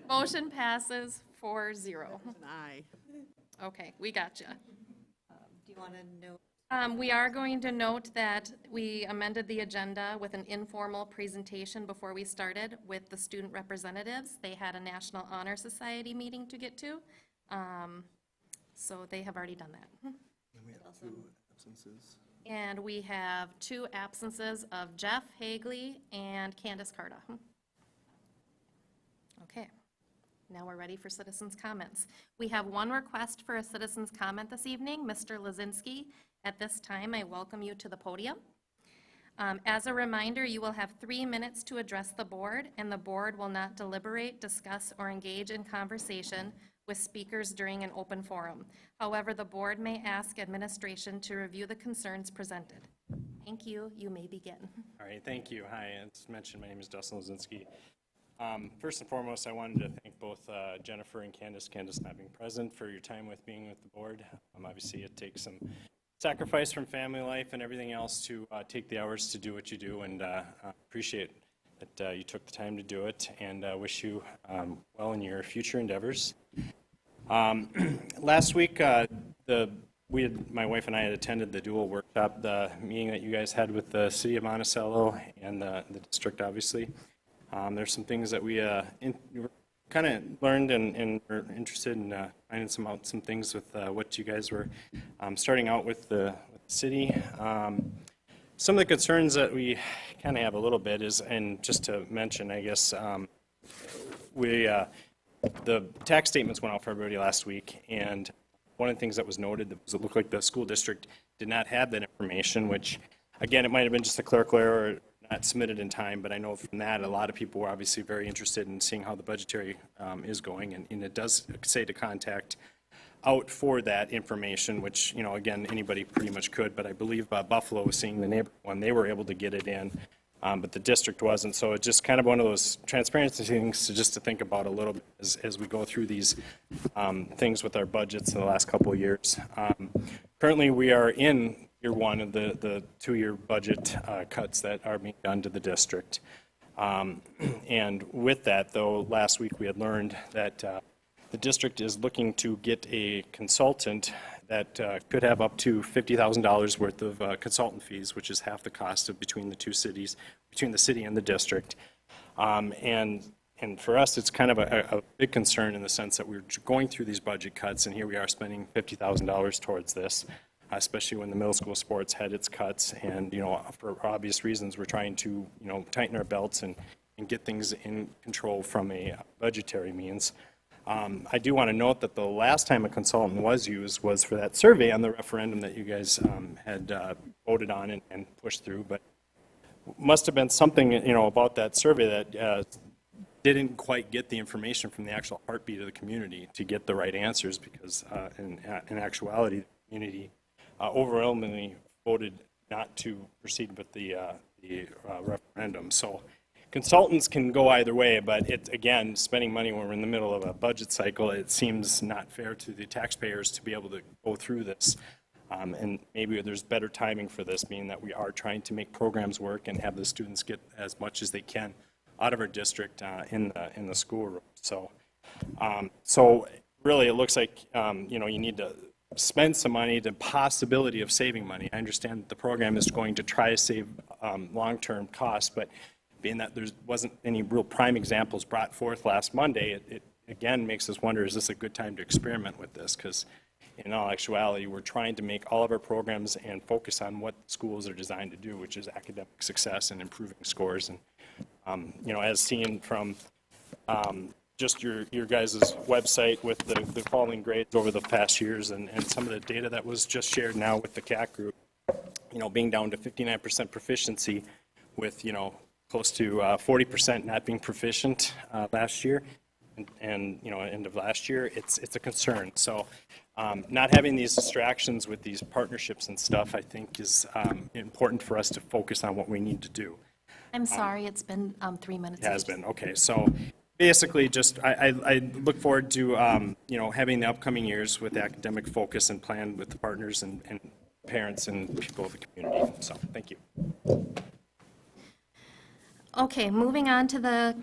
Motion passes 4-0. Aye. Okay, we got you. Do you want to note? We are going to note that we amended the agenda with an informal presentation before we started with the student representatives. They had a National Honor Society meeting to get to, so they have already done that. And we have 2 absences. And we have 2 absences of Jeff Hegle and Candace Carda. Okay, now we're ready for citizens' comments. We have 1 request for a citizen's comment this evening, Mr. Lazinski. At this time, I welcome you to the podium. As a reminder, you will have 3 minutes to address the board, and the board will not deliberate, discuss, or engage in conversation with speakers during an open forum. However, the board may ask administration to review the concerns presented. Thank you. You may begin. All right, thank you. Hi, as mentioned, my name is Dustin Lazinski. First and foremost, I wanted to thank both Jennifer and Candace not being present, for your time being with the board. Obviously, it takes some sacrifice from family life and everything else to take the hours to do what you do, and appreciate that you took the time to do it, and wish you well in your future endeavors. Last week, my wife and I had attended the dual workshop, the meeting that you guys had with the city of Monticello and the district, obviously. There's some things that we kind of learned and were interested in finding some things with what you guys were starting out with the city. Some of the concerns that we kind of have a little bit is, and just to mention, I guess, the tax statements went out for everybody last week, and one of the things that was noted was it looked like the school district did not have that information, which, again, it might have been just a clerical error or not submitted in time, but I know from that a lot of people were obviously very interested in seeing how the budgetary is going, and it does say to contact out for that information, which, you know, again, anybody pretty much could, but I believe Buffalo was seeing the neighborhood one, they were able to get it in, but the district wasn't, so it's just kind of one of those transparency things to think about a little bit as we go through these things with our budgets in the last couple of years. Currently, we are in year 1 of the 2-year budget cuts that are being done to the district. And with that, though, last week we had learned that the district is looking to get a consultant that could have up to $50,000 worth of consultant fees, which is half the cost of between the 2 cities, between the city and the district. And for us, it's kind of a big concern in the sense that we're going through these budget cuts, and here we are spending $50,000 towards this, especially when the middle school sports had its cuts. And, you know, for obvious reasons, we're trying to, you know, tighten our belts and get things in control from a budgetary means. I do want to note that the last time a consultant was used was for that survey on the referendum that you guys had voted on and pushed through, but must have been something, you know, about that survey that didn't quite get the information from the actual heartbeat of the community to get the right answers, because in actuality, the community overwhelmingly voted not to proceed with the referendum. So consultants can go either way, but it, again, spending money when we're in the middle of a budget cycle, it seems not fair to the taxpayers to be able to go through this. And maybe there's better timing for this, meaning that we are trying to make programs work and have the students get as much as they can out of our district in the schoolroom. So, so really, it looks like you know, you need to spend some money, the possibility of saving money. I understand that the program is going to try to save long-term costs, but being that there wasn't any real prime examples brought forth last Monday, it again makes us wonder, is this a good time to experiment with this? Because in all actuality, we're trying to make all of our programs and focus on what schools are designed to do, which is academic success and improving scores. And you know, as seen from just your guys' website with the falling grades over the past years, and some of the data that was just shared now with the CAC group, you know, being down to 59% proficiency with, you know, close to 40% not being proficient last year, and you know, end of last year, it's a concern. So not having these distractions with these partnerships and stuff, I think, is important for us to focus on what we need to do. I'm sorry, it's been 3 minutes. It has been, okay. So basically, just I look forward to you know, having the upcoming years with academic focus and plan with the partners and parents and people of the community. So thank you. Okay, moving on to the,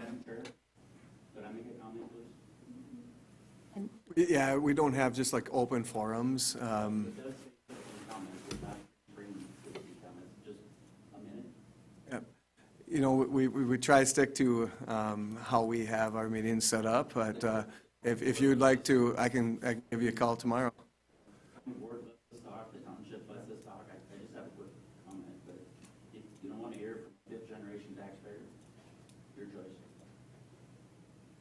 Yeah, we don't have just like open forums. Yeah. You know, we try to stick to how we have our meetings set up, but if you'd like to, I can give you a call tomorrow. Board lets us talk, the township lets us talk. I just have a quick comment, but if you don't want to hear from a fifth-generation taxpayer, your choice.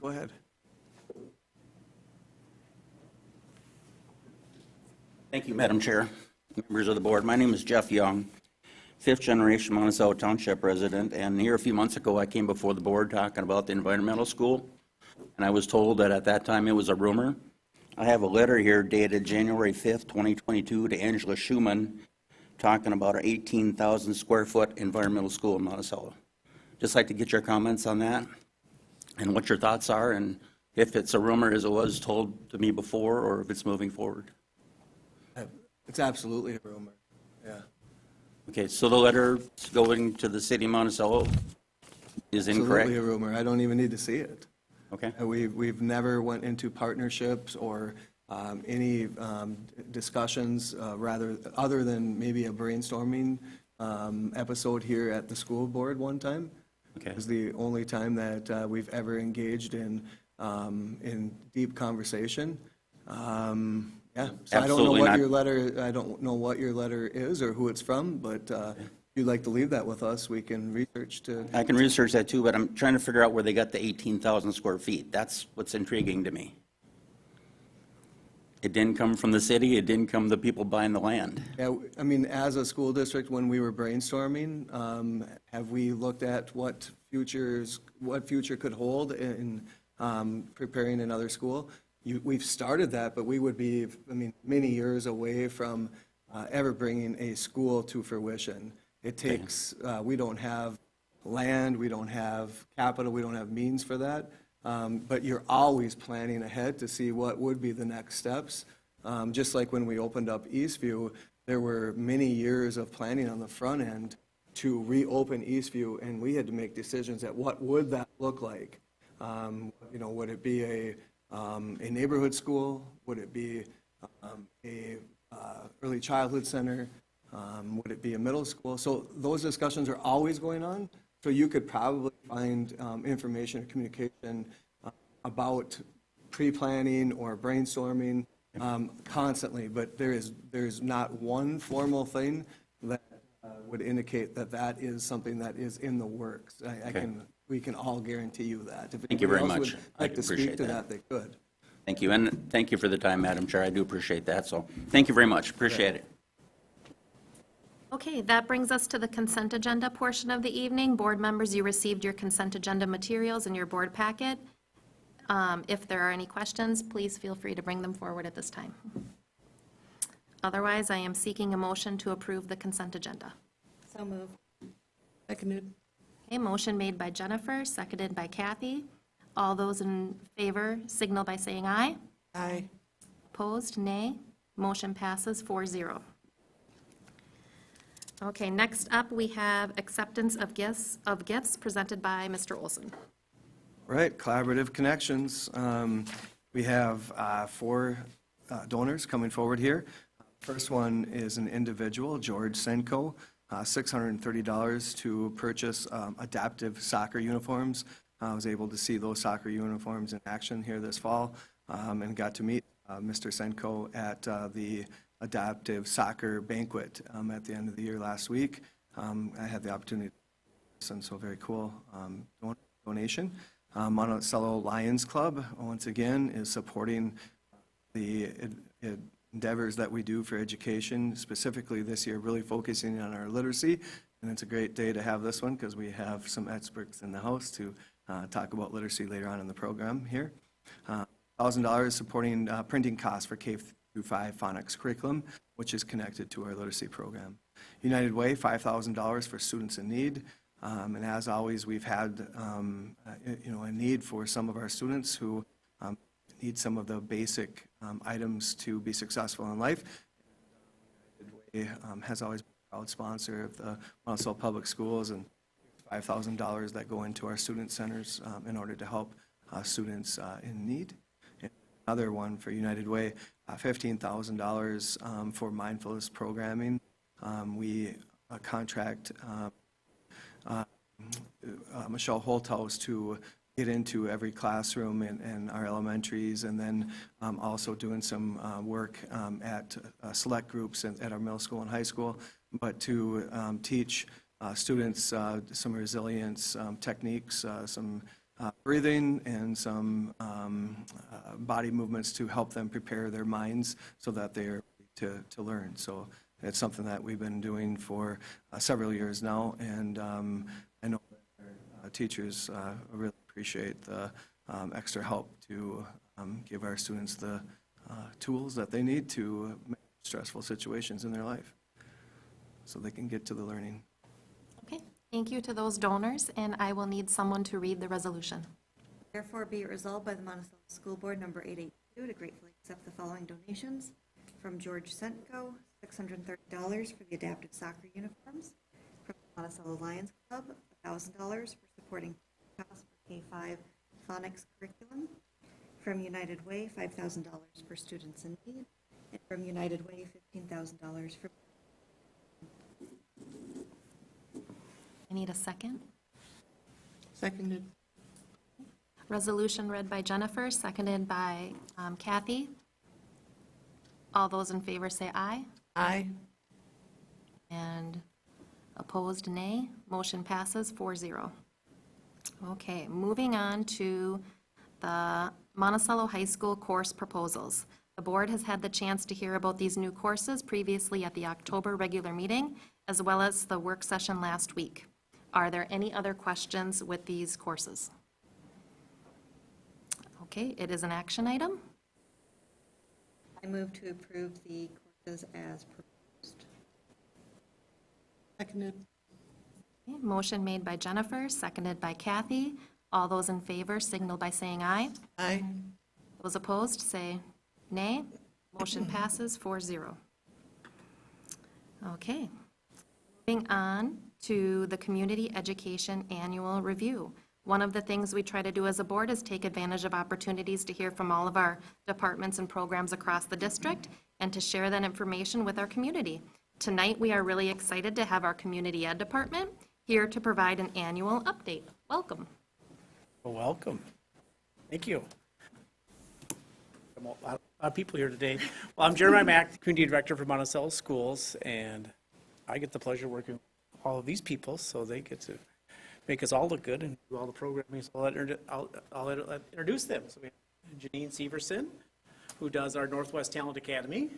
Go ahead. Thank you, Madam Chair, members of the board. My name is Jeff Young, fifth-generation Monticello Township resident, and here a few months ago, I came before the board talking about the environmental school, and I was told that at that time it was a rumor. I have a letter here dated January 5th, 2022, to Angela Schumann, talking about our 18,000 square foot environmental school in Monticello. Just like to get your comments on that and what your thoughts are, and if it's a rumor as it was told to me before, or if it's moving forward. It's absolutely a rumor, yeah. Okay, so the letter going to the city of Monticello is incorrect? Absolutely a rumor. I don't even need to see it. Okay, We've never went into partnerships or any discussions, rather, other than maybe a brainstorming episode here at the school board one time. okay. It was the only time that we've ever engaged in deep conversation. Yeah, so Absolutely not. I don't know what your letter is or who it's from, but if you'd like to leave that with us, we can research to. I can research that too, but I'm trying to figure out where they got the 18,000 square feet. That's what's intriguing to me. It didn't come from the city, it didn't come the people buying the land. Yeah, I mean, as a school district, when we were brainstorming, have we looked at what future could hold in preparing another school? We've started that, but we would be, I mean, many years away from ever bringing a school to fruition. It takes, we don't have land, we don't have capital, we don't have means for that. But you're always planning ahead to see what would be the next steps. Just like when we opened up Eastview, there were many years of planning on the front end to reopen Eastview, and we had to make decisions at what would that look like. You know, would it be a neighborhood school? Would it be a early childhood center? Would it be a middle school? So those discussions are always going on. So you could probably find information or communication about pre-planning or brainstorming constantly, but there's not one formal thing that would indicate that that is something that is in the works. We can all guarantee you that. If Thank you very anybody else much. would like to speak appreciate to that. that, they could. Thank you, and thank you for the time, Madam Chair. I do appreciate that, so thank you very much. Appreciate it. Okay, that brings us to the consent agenda portion of the evening. Board members, you received your consent agenda materials in your board packet. If there are any questions, please feel free to bring them forward at this time. Otherwise, I am seeking a motion to approve the consent agenda. So moved. Seconded. Okay, motion made by Jennifer, seconded by Kathy. All those in favor signal by saying aye. Aye. Opposed, nay. Motion passes 4-0. Okay, next up, we have acceptance of gifts presented by Mr. Olson. All right, collaborative connections. We have 4 donors coming forward here. First one is an individual, George Senko, $630 to purchase adaptive soccer uniforms. I was able to see those soccer uniforms in action here this fall and got to meet Mr. Senko at the adaptive soccer banquet at the end of the year last week. I had the opportunity to listen, so very cool donation. Monticello Lions Club, once again, is supporting the endeavors that we do for education, specifically this year, really focusing on our literacy. And it's a great day to have this one because we have some experts in the house to talk about literacy later on in the program here. $1,000 supporting printing costs for K through 5 phonics curriculum, which is connected to our literacy program. United Way, $5,000 for students in need. And as always, we've had a need for some of our students who need some of the basic items to be successful in life. United Way has always been a proud sponsor of the Monticello Public Schools, and $5,000 that go into our student centers in order to help students in need. And another one for United Way, $15,000 for mindfulness programming. We contract Michelle Holthaus to get into every classroom in our elementaries, and then also doing some work at select groups at our middle school and high school, but to teach students some resilience techniques, some breathing, and some body movements to help them prepare their minds so that they're ready to learn. So it's something that we've been doing for several years now, and I know that teachers really appreciate the extra help to give our students the tools that they need to make stressful situations in their life so they can get to the learning. Okay, thank you to those donors, and I will need someone to read the resolution. Therefore, be it resolved by the Monticello School Board, number 882, to gratefully accept the following donations from George Sentko, $630 for the adapted soccer uniforms, from the Monticello Lions Club, $1,000 for supporting costs for K-5 phonics curriculum, from United Way, $5,000 for students in need, and from United Way, $15,000 for. I need a second. Seconded. Resolution read by Jennifer, seconded by Kathy. All those in favor say aye. Aye. And opposed, nay. Motion passes 4-0. Okay, moving on to the Monticello High School course proposals. The board has had the chance to hear about these new courses previously at the October regular meeting, as well as the work session last week. Are there any other questions with these courses? Okay, it is an action item. I move to approve the courses as proposed. Seconded. Okay, motion made by Jennifer, seconded by Kathy. All those in favor signal by saying aye. Aye. Those opposed say nay. Motion passes 4-0. Okay. Moving on to the Community Education Annual Review. One of the things we try to do as a board is take advantage of opportunities to hear from all of our departments and programs across the district and to share that information with our community. Tonight, we are really excited to have our Community Ed Department here to provide an annual update. Welcome. Well, welcome. Thank you. A lot of people here today. Well, I'm Jeremiah Mack, the Community Director for Monticello Schools, and I get the pleasure of working with all of these people, so they get to make us all look good and do all the programming. So I'll introduce them. So we have Janine Severson, who does our Northwest Talent Academy.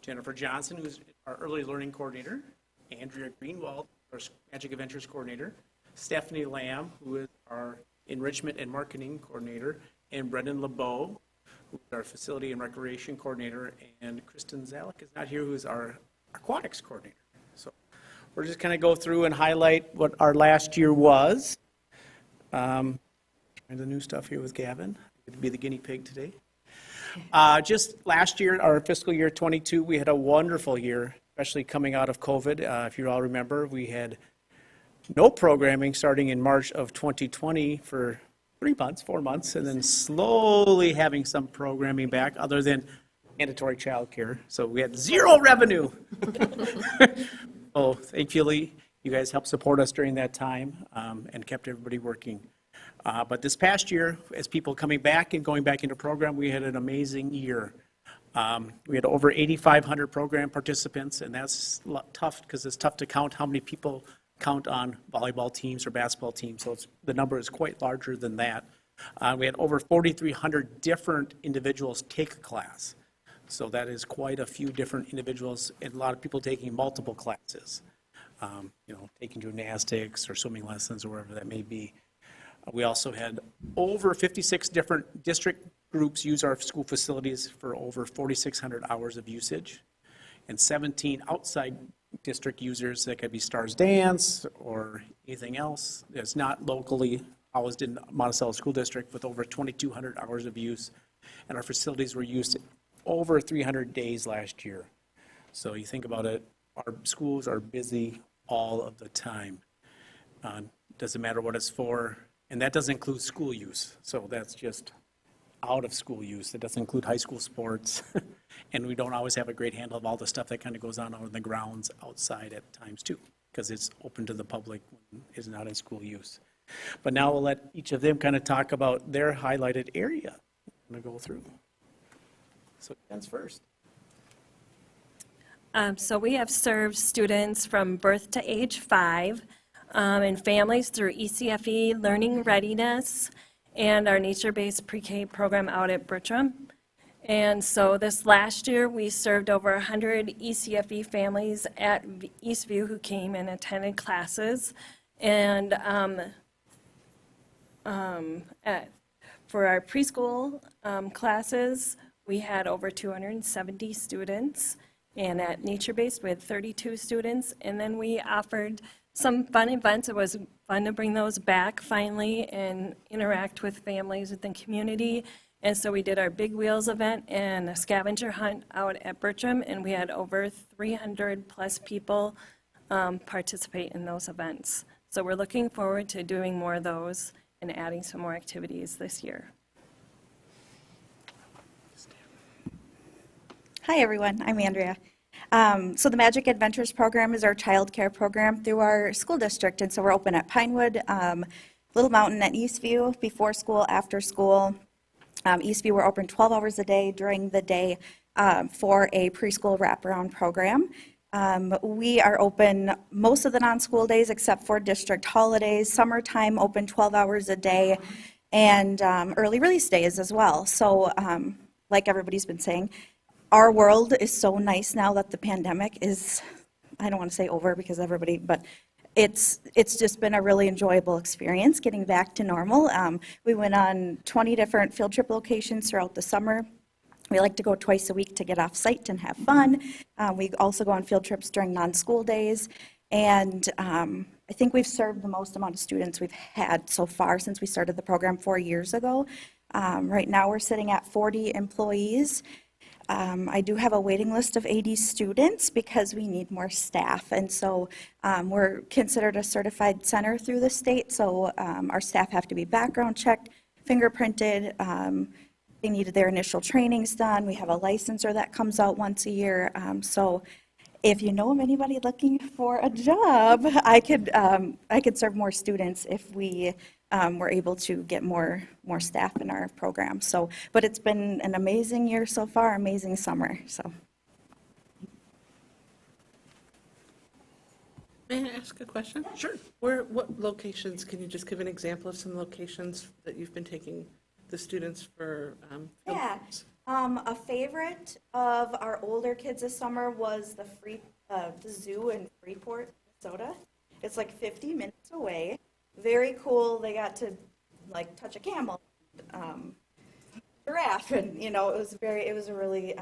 Jennifer Johnson, who's our Early Learning Coordinator. Andrea Greenwald, our Magic Adventures Coordinator. Stephanie Lamb, who is our Enrichment and Marketing Coordinator. And Brendan LeBeau, who is our Facility and Recreation Coordinator. And Kristen Zalek is not here, who is our Aquatics Coordinator. So we're just kind of go through and highlight what our last year was. Trying the new stuff here with Gavin. Good to be the guinea pig today. Just last year, our fiscal year 22, we had a wonderful year, especially coming out of COVID. If you all remember, we had no programming starting in March of 2020 for 4 months, and then slowly having some programming back other than mandatory childcare. So we had zero revenue. Oh, thankfully, you guys helped support us during that time and kept everybody working. But this past year, as people coming back and going back into program, we had an amazing year. We had over 8,500 program participants, and that's tough because it's tough to count how many people count on volleyball teams or basketball teams. So the number is quite larger than that. We had over 4,300 different individuals take a class. So that is quite a few different individuals and a lot of people taking multiple classes, taking gymnastics or swimming lessons or whatever that may be. We also had over 56 different district groups use our school facilities for over 4,600 hours of usage, and 17 outside district users that could be Stars Dance or anything else that's not locally housed in Monticello School District with over 2,200 hours of use. And our facilities were used over 300 days last year. So you think about it, our schools are busy all of the time. Doesn't matter what it's for. And that doesn't include school use. So that's just out of school use. It doesn't include high school sports. And we don't always have a great handle of all the stuff that kind of goes on out in the grounds outside at times too, because it's open to the public when it's not in school use. But now we'll let each of them kind of talk about their highlighted area. I'm going to go through. So Ken's first. So we have served students from birth to age 5 and families through ECFE Learning Readiness and our nature-based pre-K program out at Bertram. And so this last year, we served over 100 ECFE families at Eastview who came and attended classes. And for our preschool classes, we had over 270 students. And at nature-based, we had 32 students. And then we offered some fun events. It was fun to bring those back finally and interact with families within the community. And so we did our Big Wheels event and a scavenger hunt out at Bertram, and we had over 300 plus people participate in those events. So we're looking forward to doing more of those and adding some more activities this year. Hi, everyone. I'm Andrea. So the Magic Adventures program is our childcare program through our school district. And so we're open at Pinewood, Little Mountain at Eastview, before school, after school. Eastview, we're open 12 hours a day during the day for a preschool wraparound program. We are open most of the non-school days except for district holidays, summertime open 12 hours a day, and early release days as well. So like everybody's been saying, our world is so nice now that the pandemic is, I don't want to say over because everybody, but it's just been a really enjoyable experience getting back to normal. We went on 20 different field trip locations throughout the summer. We like to go twice a week to get off site and have fun. We also go on field trips during non-school days. And I think we've served the most amount of students we've had so far since we started the program 4 years ago. Right now we're sitting at 40 employees. I do have a waiting list of 80 students because we need more staff. And so we're considered a certified center through the state. So our staff have to be background checked, fingerprinted. They needed their initial trainings done. We have a licensor that comes out once a year. So if you know of anybody looking for a job, I could serve more students if we were able to get more staff in our program. So, but it's been an amazing year so far, amazing summer. So, May I ask a question? Sure. What locations, can you just give an example of some locations that you've been taking the students for? field yeah, trips? a favorite of our older kids this summer was the zoo in Freeport, Minnesota. It's like 50 minutes away. Very cool. They got to like touch a camel, giraffe, and it was a really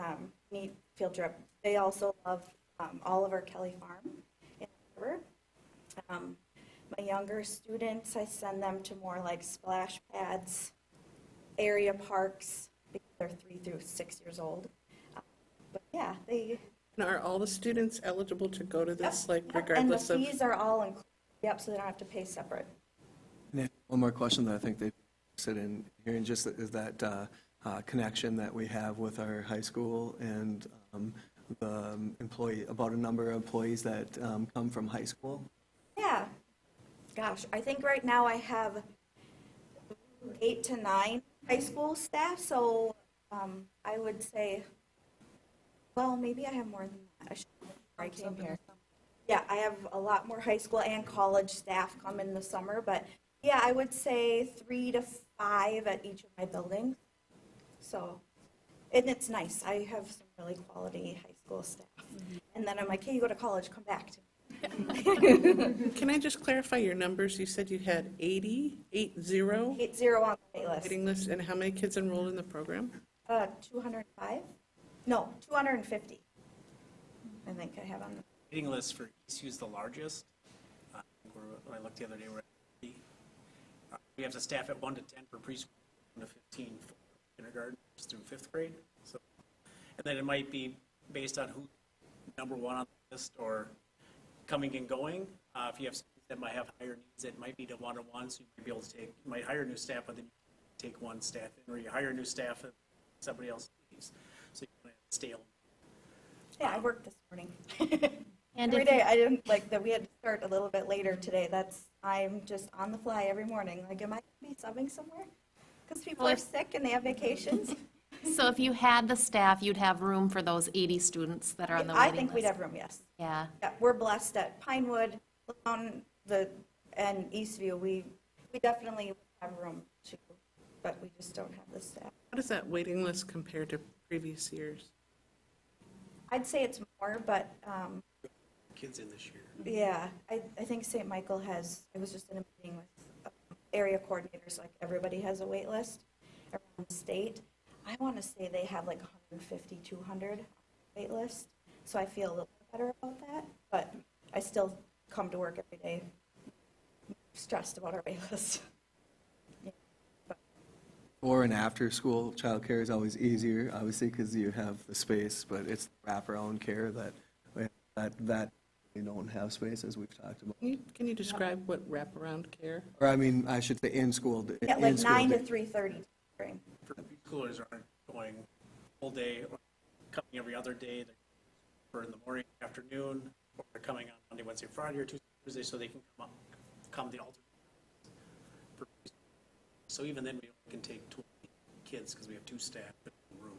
neat field trip. They also love Oliver Kelly Farm in the river. My younger students, I send them to more like splash pads, area parks, because they're 3 through 6 years old. But yeah, they. And are all the students eligible to go to this, Yep, yep, regardless of? And the fees are all included. Yep, so they don't have to pay separate. One more question that I think they sit in here, and just is that connection that we have with our high school and the employee, about a number of employees that come from high school. Yeah. Gosh, I think right now I have 8 to 9 high school staff, so I would say, well, maybe I have more than that. I should before I came here. Yeah, I have a lot more high school and college staff come in the summer, but yeah, I would say 3 to 5 at each of my buildings. So, and it's nice. I have some really quality high school staff. And then I'm like, hey, you go to college, come back to me. Can I just clarify your numbers? You said you had 80 80 on the wait list. waiting lists, and how many kids enrolled in the program? 205? No, 250. I think I have on the. Waiting list for Eastview is the largest. When I looked the other day, we're at 30. We have the staff at 1 to 10 for preschool, 1 to 15 for kindergarten through 5th grade. So, and then it might be based on who number 1 on the list or coming and going. If you have students that might have higher needs, it might be to 1-to-1, so you might be able to you might hire new staff, but then take one staff in, or you hire new staff and somebody else leaves. So you don't have to stay on. Yeah, I worked this morning. And Every if you- day, I didn't, like, that we had to start a little bit later today. I'm just on the fly every morning. Like, am I going to be subbing somewhere? Because people Well, are sick and they have vacations. So if you had the staff, you'd have room for those 80 students that are on the I waiting think we'd list. have room, yes. Yeah. Yeah, we're blessed at Pinewood, Mountain, and Eastview. We definitely have room to, but we just don't have the staff. How does that waiting list compare to previous years? I'd say it's more, but, Kids in this year. yeah, I think St. Michael I was just in a meeting with area coordinators, like everybody has a wait list around the state. I want to say they have like 150, 200 wait list, so I feel a little bit better about that, but I still come to work every day stressed about our wait list. Yeah, but Or and after-school childcare is always easier, obviously, because you have the space, but it's wraparound care that we don't have space, as we've talked about. Can you describe what wraparound care? Or, I mean, I should say in-school. Yeah, like in-school 9 to day. 3:30 frame. For preschoolers aren't going full day, or coming every other day, they're for in the morning, afternoon, or they're coming on Monday, Wednesday, Friday, or Tuesday, Thursday, so they can come the alternate. for preschool. So even then, we only can take 20 kids because we have 2 staff in the room.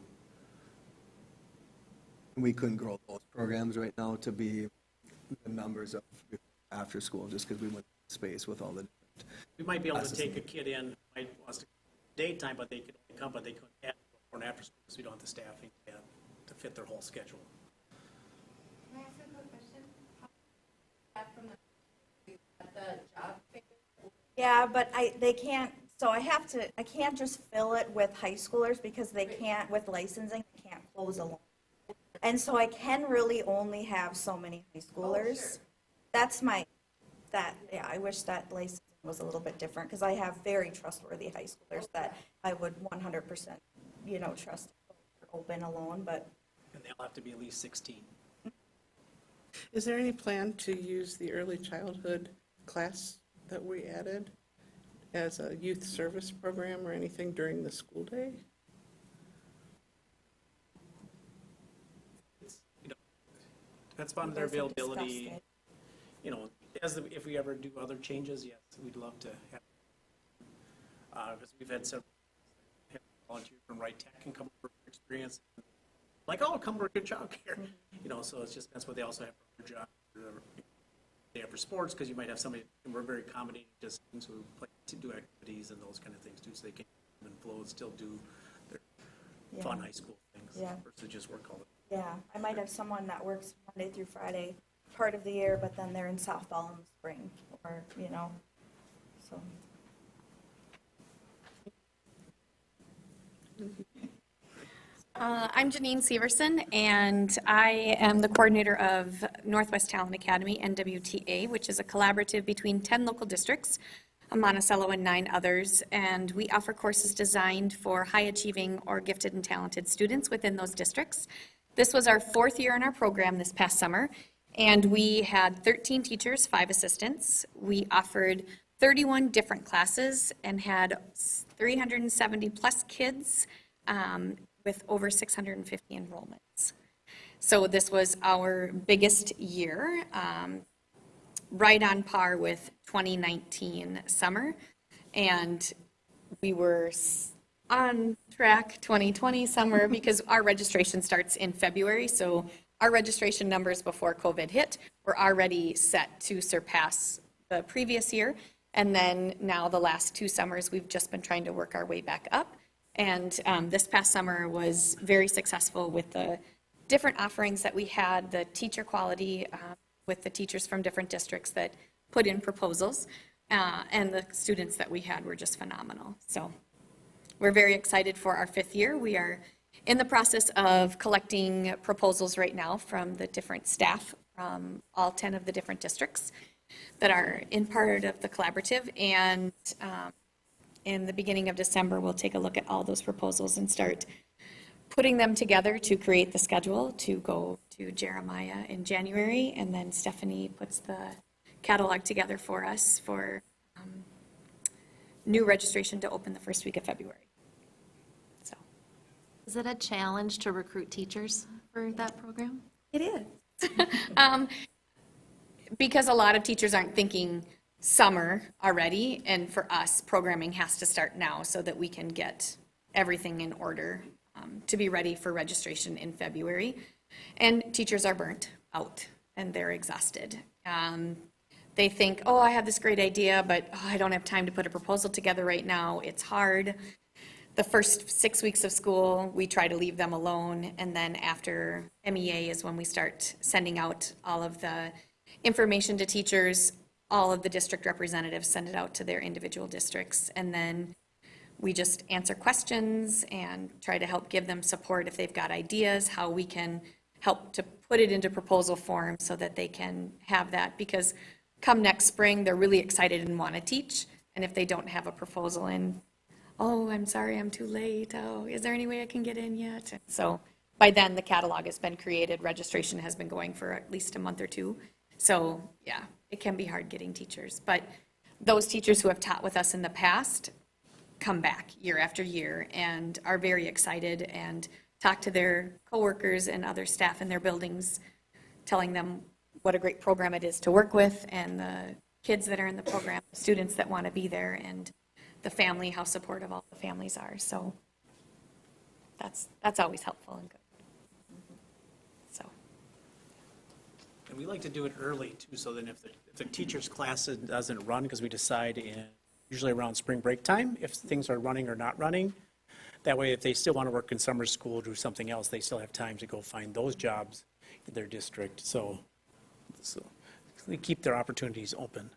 We couldn't grow those programs right now to be the numbers of after-school, just because we went space with all the different. We might be able to Classes. take a kid in, might wants to daytime, but they could only come, but they couldn't add before and after school, because we don't have the staffing to fit their whole schedule. Can I ask a quick question? How from the job fair? Yeah, but they can't, so I can't just fill it with high schoolers because they can't, with licensing, they can't close alone. And so I can really only have so many high schoolers. That's yeah, I wish that licensing was a little bit different because I have very trustworthy high schoolers that I would 100%, trust open alone, but And they'll have to be at least 16. Is there any plan to use the early childhood class that we added as a youth service program or anything during the school day? Depends upon You their guys have availability. discussed it. If we ever do other changes, yes, we'd love to have. Because we've had several have volunteers from Right Tech and come over for experience. Like, oh, come work in childcare. So it's just, that's what they also have for their job. They have for sports, because you might have somebody, and we're very accommodating, just things who play to do activities and those kind of things too, so they can come and flow and still do their Yeah. fun high school things. Yeah. Versus just work all the Yeah, I might have someone that works Monday through Friday part of the year, but then they're in softball in the spring, or, so. I'm Janine Severson, and I am the coordinator of Northwest Talent Academy, NWTA, which is a collaborative between 10 local districts, Monticello and 9 others, and we offer courses designed for high-achieving or gifted and talented students within those districts. This was our 4th year in our program this past summer, and we had 13 teachers, 5 assistants. We offered 31 different classes and had 370-plus kids, with over 650 enrollments. So this was our biggest year, right on par with 2019 summer. And we were on track 2020 summer because our registration starts in February. So our registration numbers before COVID hit were already set to surpass the previous year. And then now the last 2 summers, we've just been trying to work our way back up. And this past summer was very successful with the different offerings that we had, the teacher quality with the teachers from different districts that put in proposals, and the students that we had were just phenomenal. So we're very excited for our 5th year. We are in the process of collecting proposals right now from the different staff from all 10 of the different districts that are in part of the collaborative, and in the beginning of December, we'll take a look at all those proposals and start putting them together to create the schedule to go to Jeremiah in January, and then Stephanie puts the catalog together for us for new registration to open the first week of February. So Is it a challenge to recruit teachers for that program? it is. Because a lot of teachers aren't thinking summer already, and for us, programming has to start now so that we can get everything in order to be ready for registration in February. And teachers are burnt out and they're exhausted. They think, oh, I have this great idea, but I don't have time to put a proposal together right now. It's hard. The first 6 weeks of school, we try to leave them alone, and then after MEA is when we start sending out all of the information to teachers. All of the district representatives send it out to their individual districts, and then we just answer questions and try to help give them support if they've got ideas, how we can help to put it into proposal form so that they can have that, because come next spring, they're really excited and want to teach, and if they don't have a proposal in, oh, I'm sorry, I'm too late, oh, is there any way I can get in yet? And so by then, the catalog has been created, registration has been going for at least a month or two, so yeah, it can be hard getting teachers, but those teachers who have taught with us in the past come back year after year and are very excited and talk to their coworkers and other staff in their buildings, telling them what a great program it is to work with, and the kids that are in the program, students that want to be there, and the family, how supportive all the families are. So that's always helpful and good. So. And we like to do it early too, so then if the teacher's class doesn't run, because we decide usually around spring break time, if things are running or not running. That way, if they still want to work in summer school or do something else, they still have time to go find those jobs in their district. So they keep their opportunities open.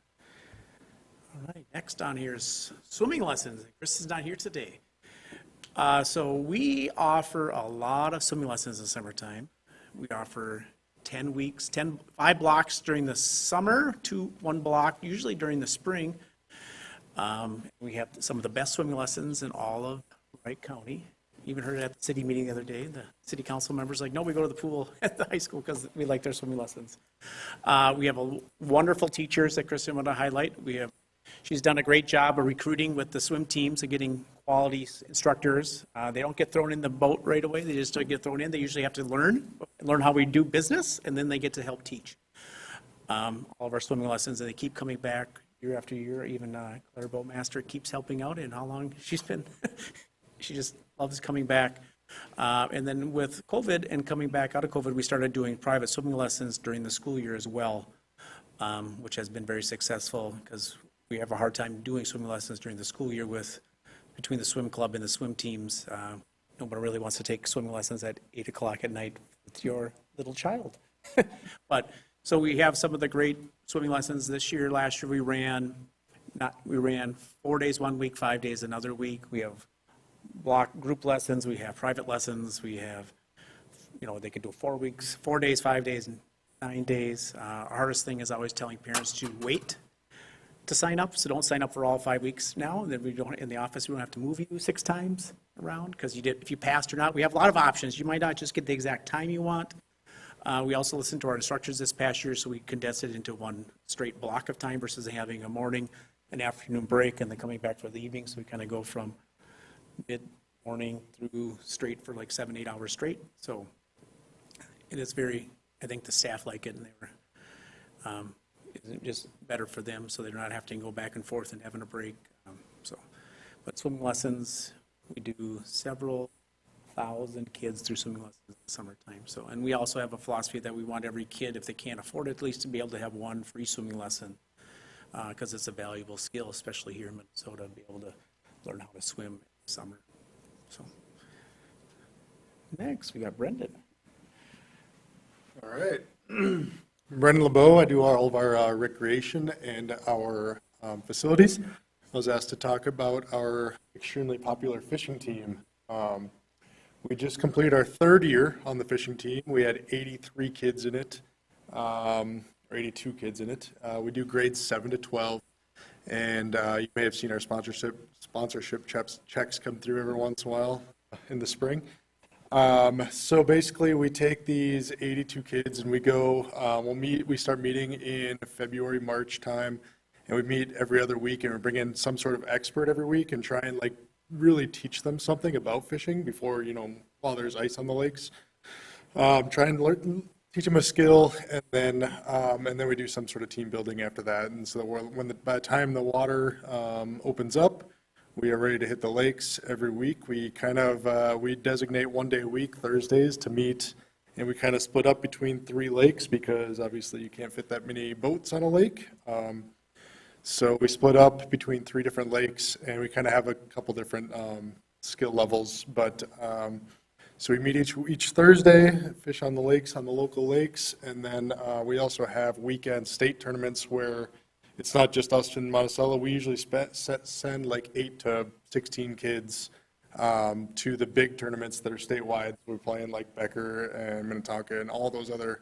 All right, next on here is swimming lessons. Chris is not here today. So we offer a lot of swimming lessons in the summertime. We offer 5 blocks during the summer, 1 block usually during the spring. We have some of the best swimming lessons in all of Wright County. Even heard it at the city meeting the other day. The city council members like, no, we go to the pool at the high school because we like their swimming lessons. We have wonderful teachers that Kristen want to highlight. She's done a great job of recruiting with the swim teams and getting quality instructors. They don't get thrown in the boat right away. They just don't get thrown in. They usually have to learn how we do business, and then they get to help teach all of our swimming lessons, and they keep coming back year after year. Even Claire Boatmaster keeps helping out, and how long she's been, she just loves coming back. And then with COVID and coming back out of COVID, we started doing private swimming lessons during the school year as well, which has been very successful because we have a hard time doing swimming lessons during the school year between the swim club and the swim teams. Nobody really wants to take swimming lessons at 8 o'clock at night with your little child. But so we have some of the great swimming lessons this year. Last year we ran 4 days one week, 5 days another week. We have block group lessons. We have private lessons. We have, they can do 4 weeks, 4 days, 5 days, and 9 days. Our hardest thing is always telling parents to wait to sign up. So don't sign up for all 5 weeks now. Then in the office, we don't have to move you 6 times around because if you passed or not. We have a lot of options. You might not just get the exact time you want. We also listened to our instructors this past year, so we condensed it into one straight block of time versus having a morning, an afternoon break, and then coming back for the evening. So we kind of go from mid-morning through straight for like 7-8 hours straight. So it is I think the staff like it, and it's just better for them, so they're not having to go back and forth and having a break. But swimming lessons, we do several thousand kids through swimming lessons in the summertime. And we also have a philosophy that we want every kid, if they can't afford it, at least to be able to have one free swimming lesson, because it's a valuable skill, especially here in Minnesota, to be able to learn how to swim in the summer. So next, we got Brendan. All right. Brendan LeBeau. I do all of our recreation and our facilities. I was asked to talk about our extremely popular fishing team. We just completed our 3rd year on the fishing team. We had 83 kids in it, or 82 kids in it. We do grades 7 to 12, and you may have seen our sponsorship checks come through every once in a while in the spring. So basically, we take these 82 kids and we go. We start meeting in February, March time, And we meet every other week, and we bring in some sort of expert every week and try and like really teach them something about fishing before, while there's ice on the lakes. Try and teach them a skill, and then we do some sort of team building after that. And so by the time the water opens up, we are ready to hit the lakes every week. We we designate one day a week, Thursdays, to meet, and we kind of split up between 3 lakes because obviously you can't fit that many boats on a lake. So we split up between 3 different lakes, and we kind of have a couple different skill levels. But so we meet each Thursday, fish on the lakes, on the local lakes, and then we also have weekend state tournaments where it's not just us in Monticello. We usually send like 8 to 16 kids to the big tournaments that are statewide. We're playing like Becker and Minnetonka and all those other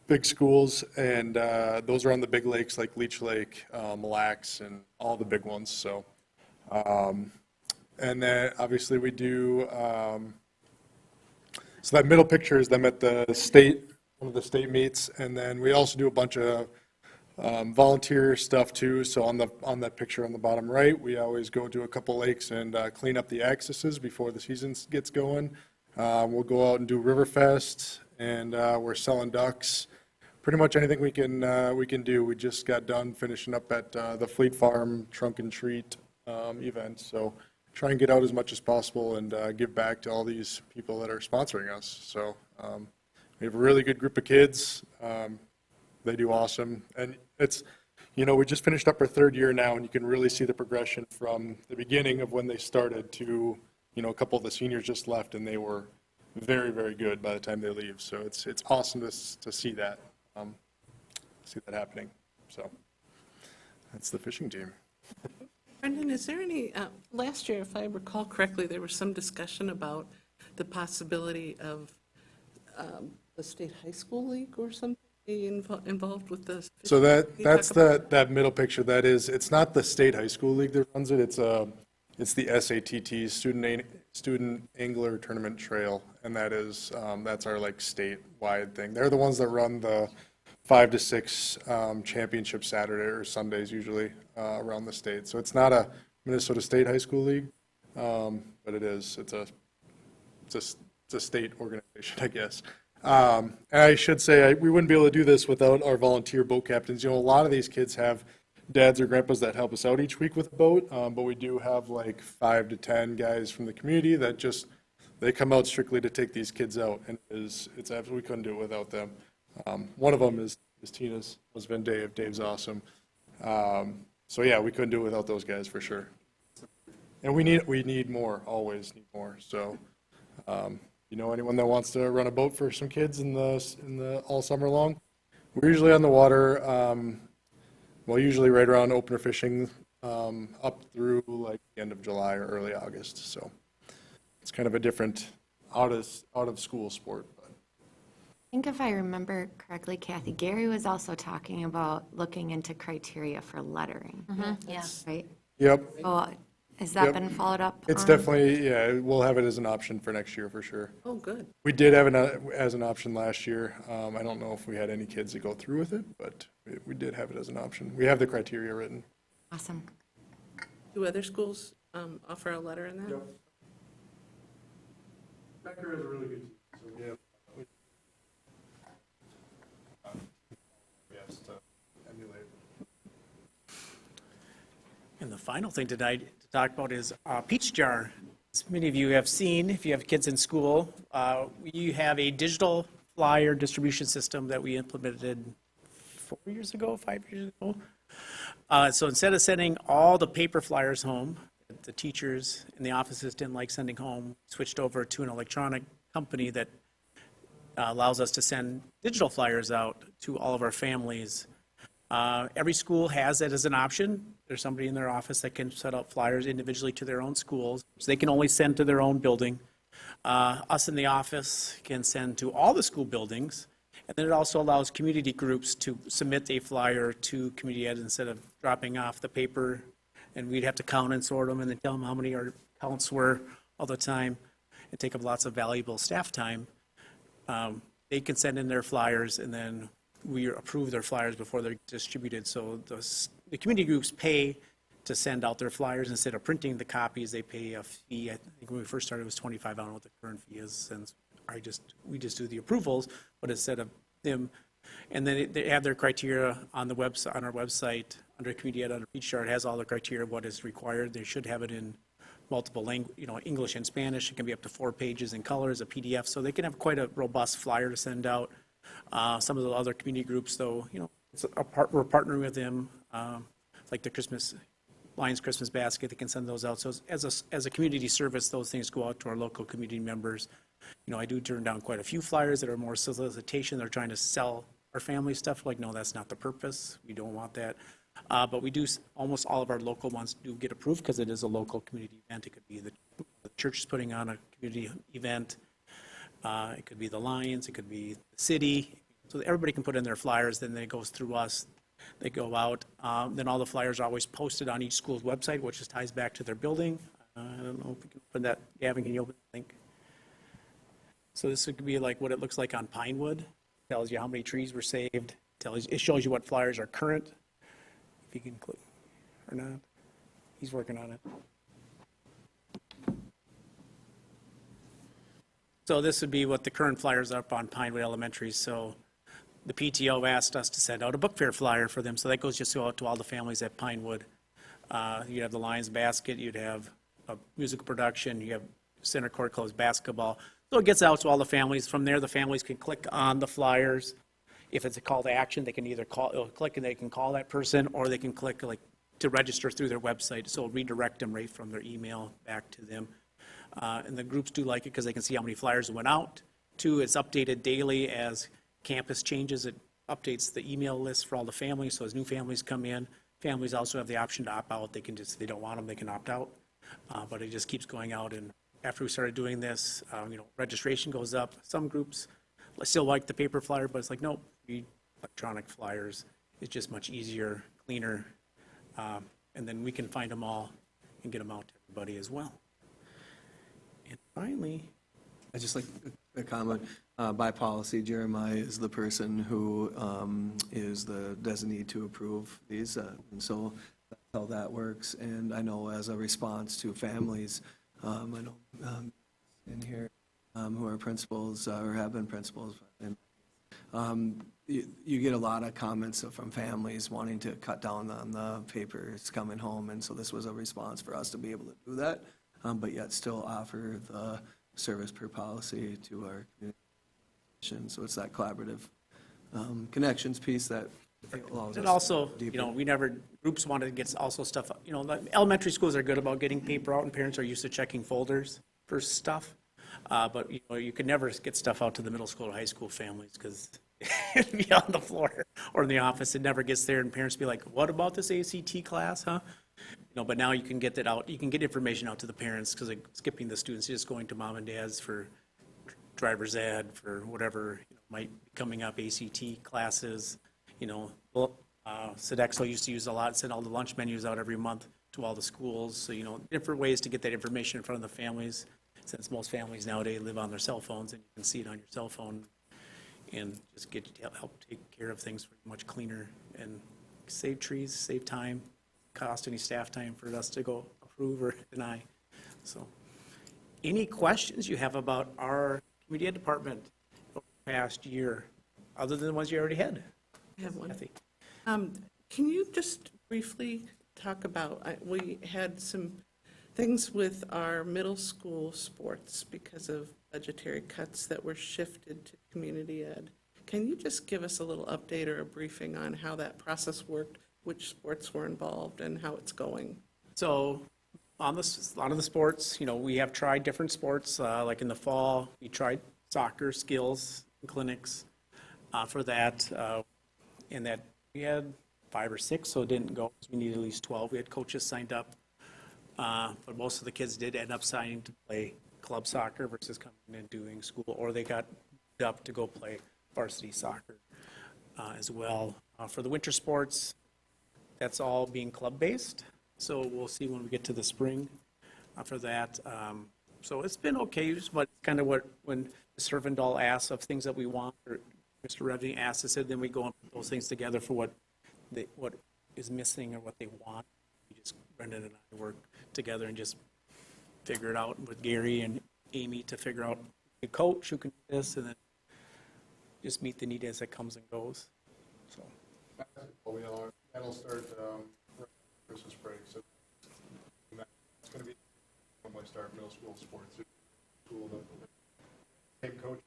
big schools, and those are on the big lakes like Leech Lake, Mille Lacs, and all the big ones. So, and then obviously we do. So that middle picture is them at the one of the state meets, and then we also do a bunch of volunteer stuff too. So on that picture on the bottom right, we always go to a couple lakes and clean up the accesses before the season gets going. We'll go out and do Riverfest, and we're selling ducks. Pretty much anything we can do. We just got done finishing up at the Fleet Farm Trunk and Treat event. So try and get out as much as possible and give back to all these people that are sponsoring us. So we have a really good group of kids. They do awesome. And it's, we just finished up our 3rd year now, and you can really see the progression from the beginning of when they started to, a couple of the seniors just left, and they were very, very good by the time they leave. So it's awesome to see that, happening. So that's the fishing team. Brendan, is there any, last year, if I recall correctly, there was some discussion about the possibility of the state high school league or something being involved with this? So that's that middle picture. That is, it's not the state high school league that runs it. It's the SATT, Student Angler Tournament Trail, and that's our like statewide thing. They're the ones that run the 5 to 6 championship Saturday or Sundays usually around the state. So it's not a Minnesota State High School League, but it is. It's a state organization, I guess. And I should say we wouldn't be able to do this without our volunteer boat captains. A lot of these kids have dads or grandpas that help us out each week with a boat, but we do have like 5 to 10 guys from the community that they come out strictly to take these kids out, and it's absolutely, we couldn't do it without them. One of them is Tina's husband, Dave. Dave's awesome. So yeah, we couldn't do it without those guys for sure. And we need more, always need more. So, anyone that wants to run a boat for some kids in the all summer long, we're usually on the water. Usually right around opener fishing, up through like the end of July or early August. So it's kind of a different out of school sport. I think if I remember correctly, Kathy, Gary was also talking about looking into criteria for lettering. Yeah. Right? Yep. So has that Yep. been followed up It's on? definitely, yeah, we'll have it as an option for next year for sure. Oh, good. We did have it as an option last year. I don't know if we had any kids that go through with it, but we did have it as an option. We have the criteria written. Awesome. Do other schools offer a letter in that? Yep. Becker is a really good team, so we have. Yes, to emulate. And the final thing tonight to talk about is Peach Jar. As many of you have seen, if you have kids in school, we have a digital flyer distribution system that we implemented 5 years ago. So instead of sending all the paper flyers home, the teachers in the offices didn't like sending home, switched over to an electronic company that allows us to send digital flyers out to all of our families. Every school has it as an option. There's somebody in their office that can set out flyers individually to their own schools. So they can only send to their own building. Us in the office can send to all the school buildings. And then it also allows community groups to submit a flyer to community ed instead of dropping off the paper. And we'd have to count and sort them and then tell them how many our counts were all the time. It'd take up lots of valuable staff time. They can send in their flyers, and then we approve their flyers before they're distributed. So the community groups pay to send out their flyers. Instead of printing the copies, they pay a fee. I think when we first started, it was 25. I don't know what the current fee is, since we just do the approvals, but instead of them, and then they have their criteria on the website, on our website, under community ed, under each chart, has all the criteria of what is required. They should have it in multiple language, English and Spanish. It can be up to 4 pages in color as a PDF, so they can have quite a robust flyer to send out. Some of the other community groups, though, we're partnering with them, like the Lions Christmas Basket, they can send those out. So as a community service, those things go out to our local community members. I do turn down quite a few flyers that are more solicitation. They're trying to sell our family stuff. Like, no, that's not the purpose. We don't want that. But we do, almost all of our local ones do get approved because it is a local community event. It could be the church is putting on a community event. It could be the Lions. It could be the city. So everybody can put in their flyers. Then it goes through us. They go out. Then all the flyers are always posted on each school's website, which just ties back to their building. I don't know if we can open that. Gavin, can you open the link? So this could be like what it looks like on Pinewood. Tells you how many trees were saved. It shows you what flyers are current. If you can click or not. He's working on it. So this would be what the current flyers are up on Pinewood Elementary. So the PTO asked us to send out a book fair flyer for them. So that goes just out to all the families at Pinewood. You'd have the Lions Basket. You'd have a musical production. You have center court closed basketball. So it gets out to all the families. From there, the families can click on the flyers. If it's a call to action, they can either click and they can call that person, or they can click to register through their website. So it'll redirect them right from their email back to them. And the groups do like it because they can see how many flyers went out. 2, it's updated daily as campus changes. It updates the email list for all the families. So as new families come in, families also have the option to opt out. They can just, if they don't want them, they can opt out. But it just keeps going out. And after we started doing this, registration goes up. Some groups still like the paper flyer, but it's like, nope, electronic flyers. It's just much easier, cleaner, and then we can find them all and get them out to everybody as well. And finally, I just like a comment. By policy, Jeremiah is the person who is the designee to approve these, and so that's how that works. And I know as a response to families, I know in here who are principals or have been principals, and you get a lot of comments from families wanting to cut down on the papers coming home, and so this was a response for us to be able to do that, but yet still offer the service per policy to our community. So it's that collaborative connections piece that allows us. and also, deeper. groups wanted to get also stuff, the elementary schools are good about getting paper out, and parents are used to checking folders for stuff. But, you could never get stuff out to the middle school or high school families because it'd be on the floor or in the office. It never gets there, and parents be like, what about this ACT class, huh? But now you can get that out. You can get information out to the parents because skipping the students, just going to mom and dad's for driver's ed, for whatever might be coming up, ACT classes. Sodexo used to use a lot, send all the lunch menus out every month to all the schools. So, different ways to get that information in front of the families, since most families nowadays live on their cell phones, and you can see it on your cell phone and just help take care of things much cleaner and save trees, save time, cost any staff time for us to go approve or deny. So any questions you have about our community ed department over the past year, other than the ones you already had? I have one. Kathy? Can you just briefly talk about, we had some things with our middle school sports because of budgetary cuts that were shifted to community ed. Can you just give us a little update or a briefing on how that process worked, which sports were involved, and how it's going? So on a lot of the sports, we have tried different sports. Like in the fall, we tried soccer skills clinics for that. And that we had 5 or 6, so it didn't go. We needed at least 12. We had coaches signed up. But most of the kids did end up signing to play club soccer versus coming and doing school, or they got up to go play varsity soccer as well. For the winter sports, that's all being club-based, so we'll see when we get to the spring for that. So it's been okay, but kind of when Mr. Servendal asks of things that we want, or Mr. Revy asked us, and then we go and put those things together for what is missing or what they want. We just, Brendan and I work together and just figure it out with Gary and Amy to figure out a coach who can do this, and then just meet the need as it comes and goes. So. Well, that'll start right after Christmas break, so it's going to be when we start middle school sports. School, the same coach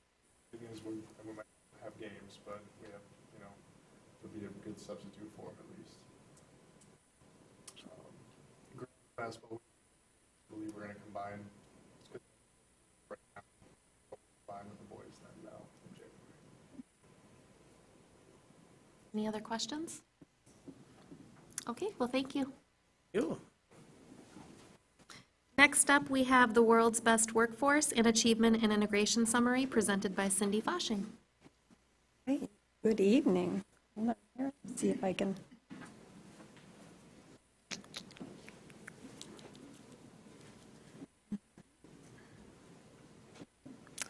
is we might have games, but we have, it'll be a good substitute for them at least. Girls basketball, we believe we're going to combine. It's good right now. Combine with the boys then now in January. Any other questions? Okay, well, thank you. You. Next up, we have the World's Best Workforce and Achievement and Integration Summary presented by Cindy Foshing. Hey, good evening. Hold on here. Let's see if I can.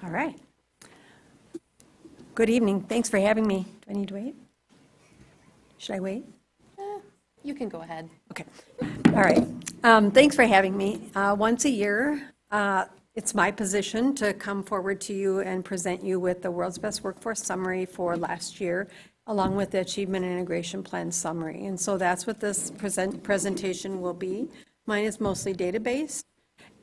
All right. Good evening. Thanks for having me. Do I need to wait? Should I wait? You can go ahead. Okay. All right. Thanks for having me. Once a year, it's my position to come forward to you and present you with the World's Best Workforce Summary for last year, along with the Achievement and Integration Plan Summary. And so that's what this presentation will be. Mine is mostly data-based.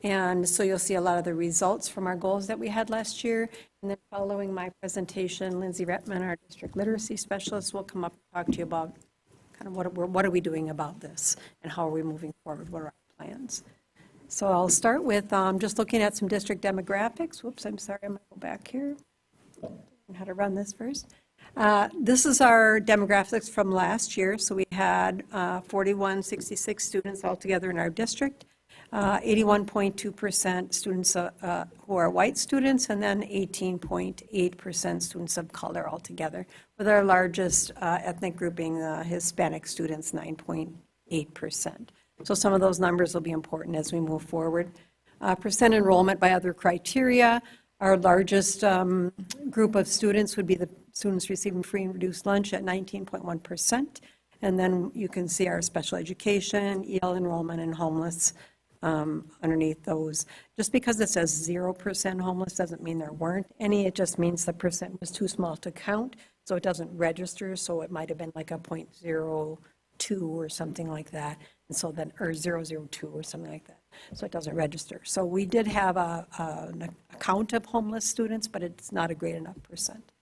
And so you'll see a lot of the results from our goals that we had last year. And then following my presentation, Lindsay Rettman, our district literacy specialist, will come up and talk to you about kind of what are we doing about this and how are we moving forward, what are our plans. So I'll start with just looking at some district demographics. Whoops, I'm sorry, I'm going to go back here. Learn how to run this first. This is our demographics from last year. So we had 4166 students altogether in our district. 81.2% students who are white students, and then 18.8% students of color altogether, with our largest ethnic group being the Hispanic students, 9.8%. So some of those numbers will be important as we move forward. Percent enrollment by other criteria. Our largest group of students would be the students receiving free and reduced lunch at 19.1%. And then you can see our special education, EL enrollment, and homeless underneath those. Just because it says 0% homeless doesn't mean there weren't any. It just means the percent was too small to count, so it doesn't register. So it might have been like a 0.02 or something like that, and so then, or 002 or something like that. So it doesn't register. So we did have a count of homeless students, but it's not a great enough percent.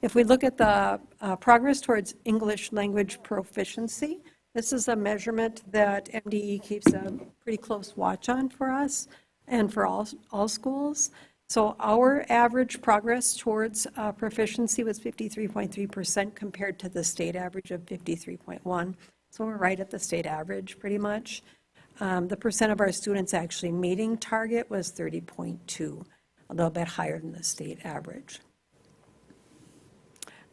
If we look at the progress towards English language proficiency, this is a measurement that MDE keeps a pretty close watch on for us and for all schools. So our average progress towards proficiency was 53.3% compared to the state average of 53.1%. So we're right at the state average pretty much. The percent of our students actually meeting target was 30.2%, a little bit higher than the state average.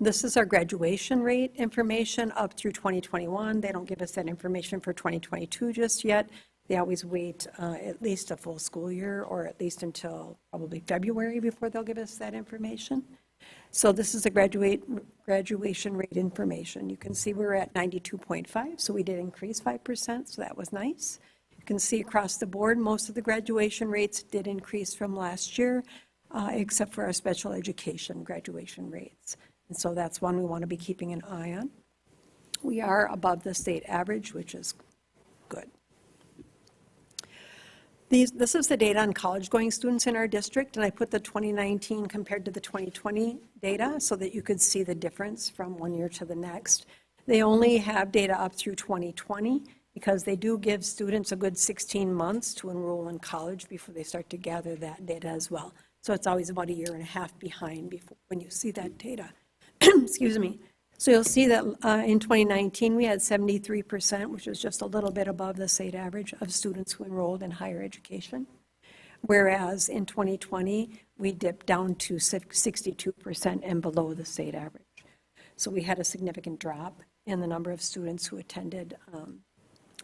This is our graduation rate information up through 2021. They don't give us that information for 2022 just yet. They always wait at least a full school year, or at least until probably February before they'll give us that information. So this is the graduation rate information. You can see we're at 92.5, so we did increase 5%, so that was nice. You can see across the board, most of the graduation rates did increase from last year, except for our special education graduation rates. And so that's one we want to be keeping an eye on. We are above the state average, which is good. This is the data on college-going students in our district, and I put the 2019 compared to the 2020 data so that you could see the difference from one year to the next. They only have data up through 2020 because they do give students a good 16 months to enroll in college before they start to gather that data as well. So it's always about a year and a half behind before when you see that data. Excuse me. So you'll see that in 2019, we had 73%, which is just a little bit above the state average of students who enrolled in higher education. Whereas in 2020, we dipped down to 62% and below the state average. So we had a significant drop in the number of students who attended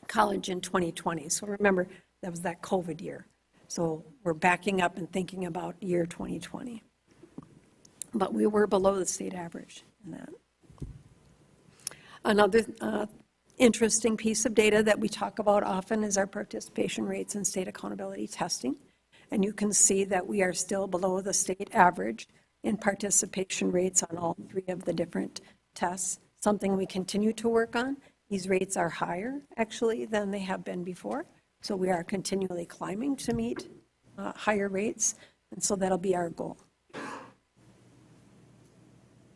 college in 2020. So remember, that was that COVID year. So we're backing up and thinking about year 2020. but we were below the state average in that. Another interesting piece of data that we talk about often is our participation rates in state accountability testing. And you can see that we are still below the state average in participation rates on all three of the different tests, something we continue to work on. These rates are higher, actually, than they have been before. So we are continually climbing to meet higher rates, and so that'll be our goal.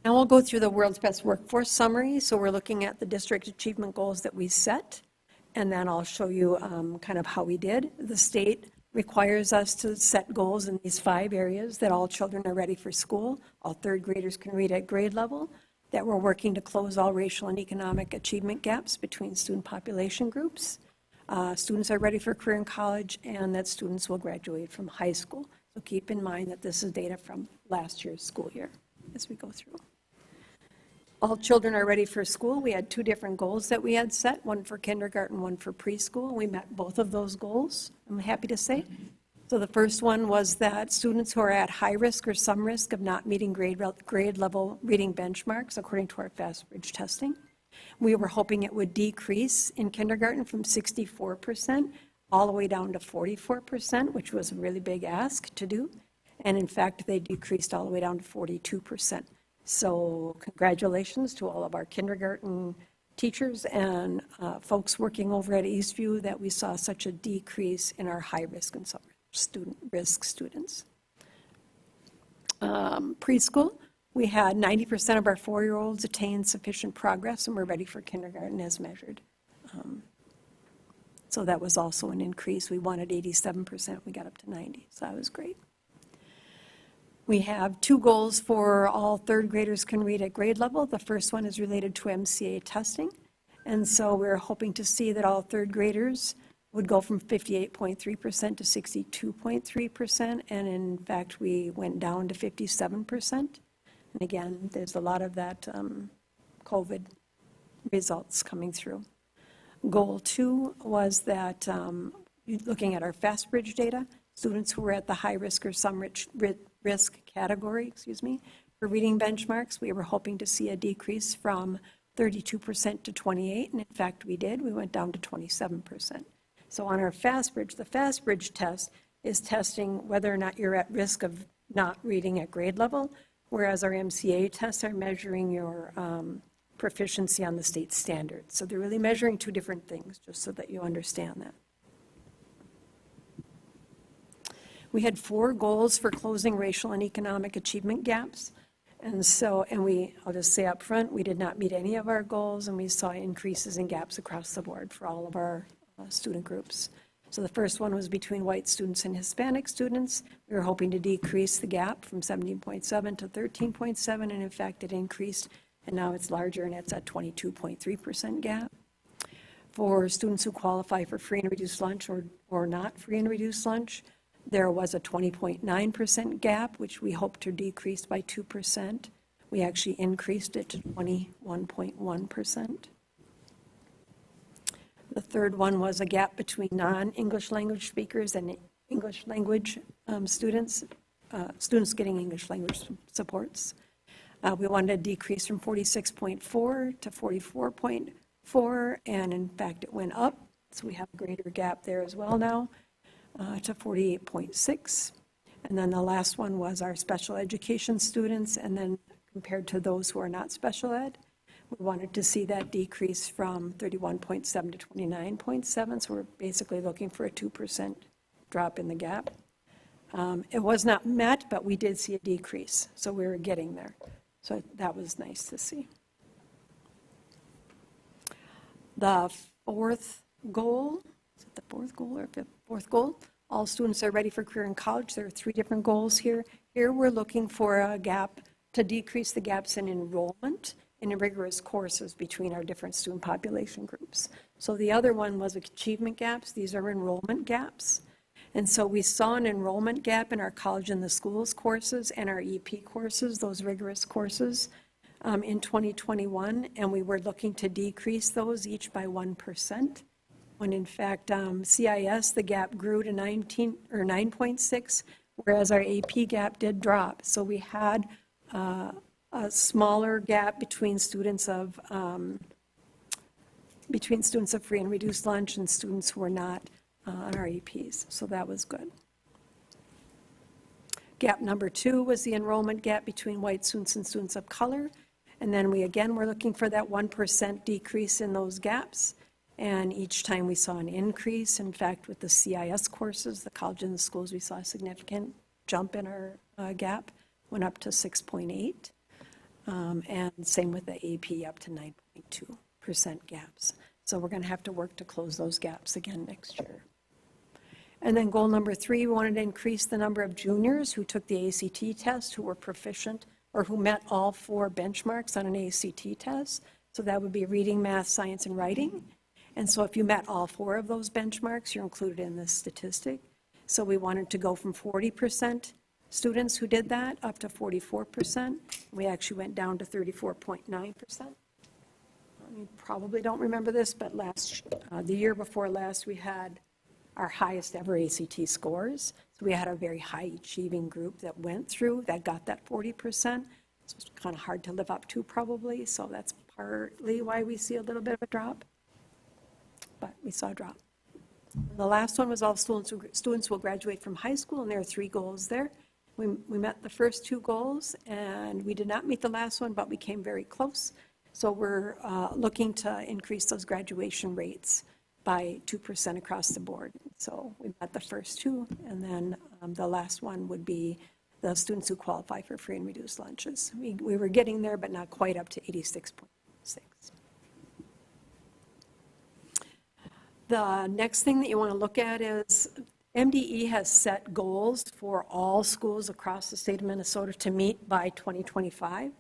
Now we'll go through the World's Best Workforce Summary. So we're looking at the district achievement goals that we set, and then I'll show you kind of how we did. The state requires us to set goals in these 5 areas: that all children are ready for school, all third graders can read at grade level, that we're working to close all racial and economic achievement gaps between student population groups, students are ready for career and college, and that students will graduate from high school. So keep in mind that this is data from last year's school year as we go through. All children are ready for school. We had 2 different goals that we had set, one for kindergarten, one for preschool. We met both of those goals, I'm happy to say. So the first one was that students who are at high risk or some risk of not meeting grade level reading benchmarks, according to our FastBridge testing, we were hoping it would decrease in kindergarten from 64% all the way down to 44%, which was a really big ask to do. And in fact, they decreased all the way down to 42%. So congratulations to all of our kindergarten teachers and folks working over at Eastview that we saw such a decrease in our high risk and some risk students. Preschool, we had 90% of our 4-year-olds attain sufficient progress, and we're ready for kindergarten as measured. So that was also an increase. We wanted 87%, we got up to 90, so that was great. We have 2 goals for all third graders can read at grade level. The first one is related to MCA testing. And so we're hoping to see that all third graders would go from 58.3% to 62.3%. And in fact, we went down to 57%. And again, there's a lot of that COVID results coming through. Goal 2 was that, looking at our FastBridge data, students who were at the high risk or some risk category, for reading benchmarks, we were hoping to see a decrease from 32% to 28%, and in fact we did. We went down to 27%. So on our FastBridge, the FastBridge test is testing whether or not you're at risk of not reading at grade level, whereas our MCA tests are measuring your proficiency on the state standards. So they're really measuring 2 different things, just so that you understand that. We had 4 goals for closing racial and economic achievement gaps. And so, I'll just say up front, we did not meet any of our goals, and we saw increases in gaps across the board for all of our student groups. So the first one was between white students and Hispanic students. We were hoping to decrease the gap from 17.7 to 13.7, and in fact it increased, and now it's larger, and it's at 22.3% gap. For students who qualify for free and reduced lunch or not free and reduced lunch, there was a 20.9% gap, which we hope to decrease by 2%. We actually increased it to 21.1%. The third one was a gap between non-English language speakers and English language students getting English language supports. We wanted to decrease from 46.4 to 44.4, and in fact it went up, so we have a greater gap there as well now. To 48.6. And then the last one was our special education students, and then compared to those who are not special ed, we wanted to see that decrease from 31.7 to 29.7, so we're basically looking for a 2% drop in the gap. It was not met, but we did see a decrease, so we were getting there. So that was nice to see. The 4th goal, is it the 4th goal or 4th goal? All students are ready for career and college. There are 3 different goals here. Here we're looking for a gap to decrease the gaps in enrollment in rigorous courses between our different student population groups. So the other one was achievement gaps. These are enrollment gaps. And so we saw an enrollment gap in our college and the schools courses and our EP courses, those rigorous courses, in 2021, and we were looking to decrease those each by 1%. When in fact, CIS, the gap grew to 9.6, whereas our AP gap did drop. So we had a smaller gap between students of free and reduced lunch and students who were not on our APs, so that was good. Gap number 2 was the enrollment gap between white students and students of color, and then we again were looking for that 1% decrease in those gaps, and each time we saw an increase. In fact, with the CIS courses, the colleges and the schools, we saw a significant jump in our gap, went up to 6.8, and same with the AP, up to 9.2% gaps. So we're going to have to work to close those gaps again next year. And then goal number 3, we wanted to increase the number of juniors who took the ACT test, who were proficient, or who met all 4 benchmarks on an ACT test. So that would be reading, math, science, and writing. And so if you met all 4 of those benchmarks, you're included in this statistic. So we wanted to go from 40% students who did that up to 44%. We actually went down to 34.9%. You probably don't remember this, but the year before last, we had our highest ever ACT scores. So we had a very high achieving group that went through, that got that 40%. So it's kind of hard to live up to probably, so that's partly why we see a little bit of a drop. But we saw a drop. And the last one was all students will graduate from high school, and there are 3 goals there. We met the first 2 goals, and we did not meet the last one, but we came very close. So we're looking to increase those graduation rates by 2% across the board. So we met the first 2, and then the last one would be the students who qualify for free and reduced lunches. We were getting there, but not quite up to 86.6. The next thing that you want to look at is MDE has set goals for all schools across the state of Minnesota to meet by 2025.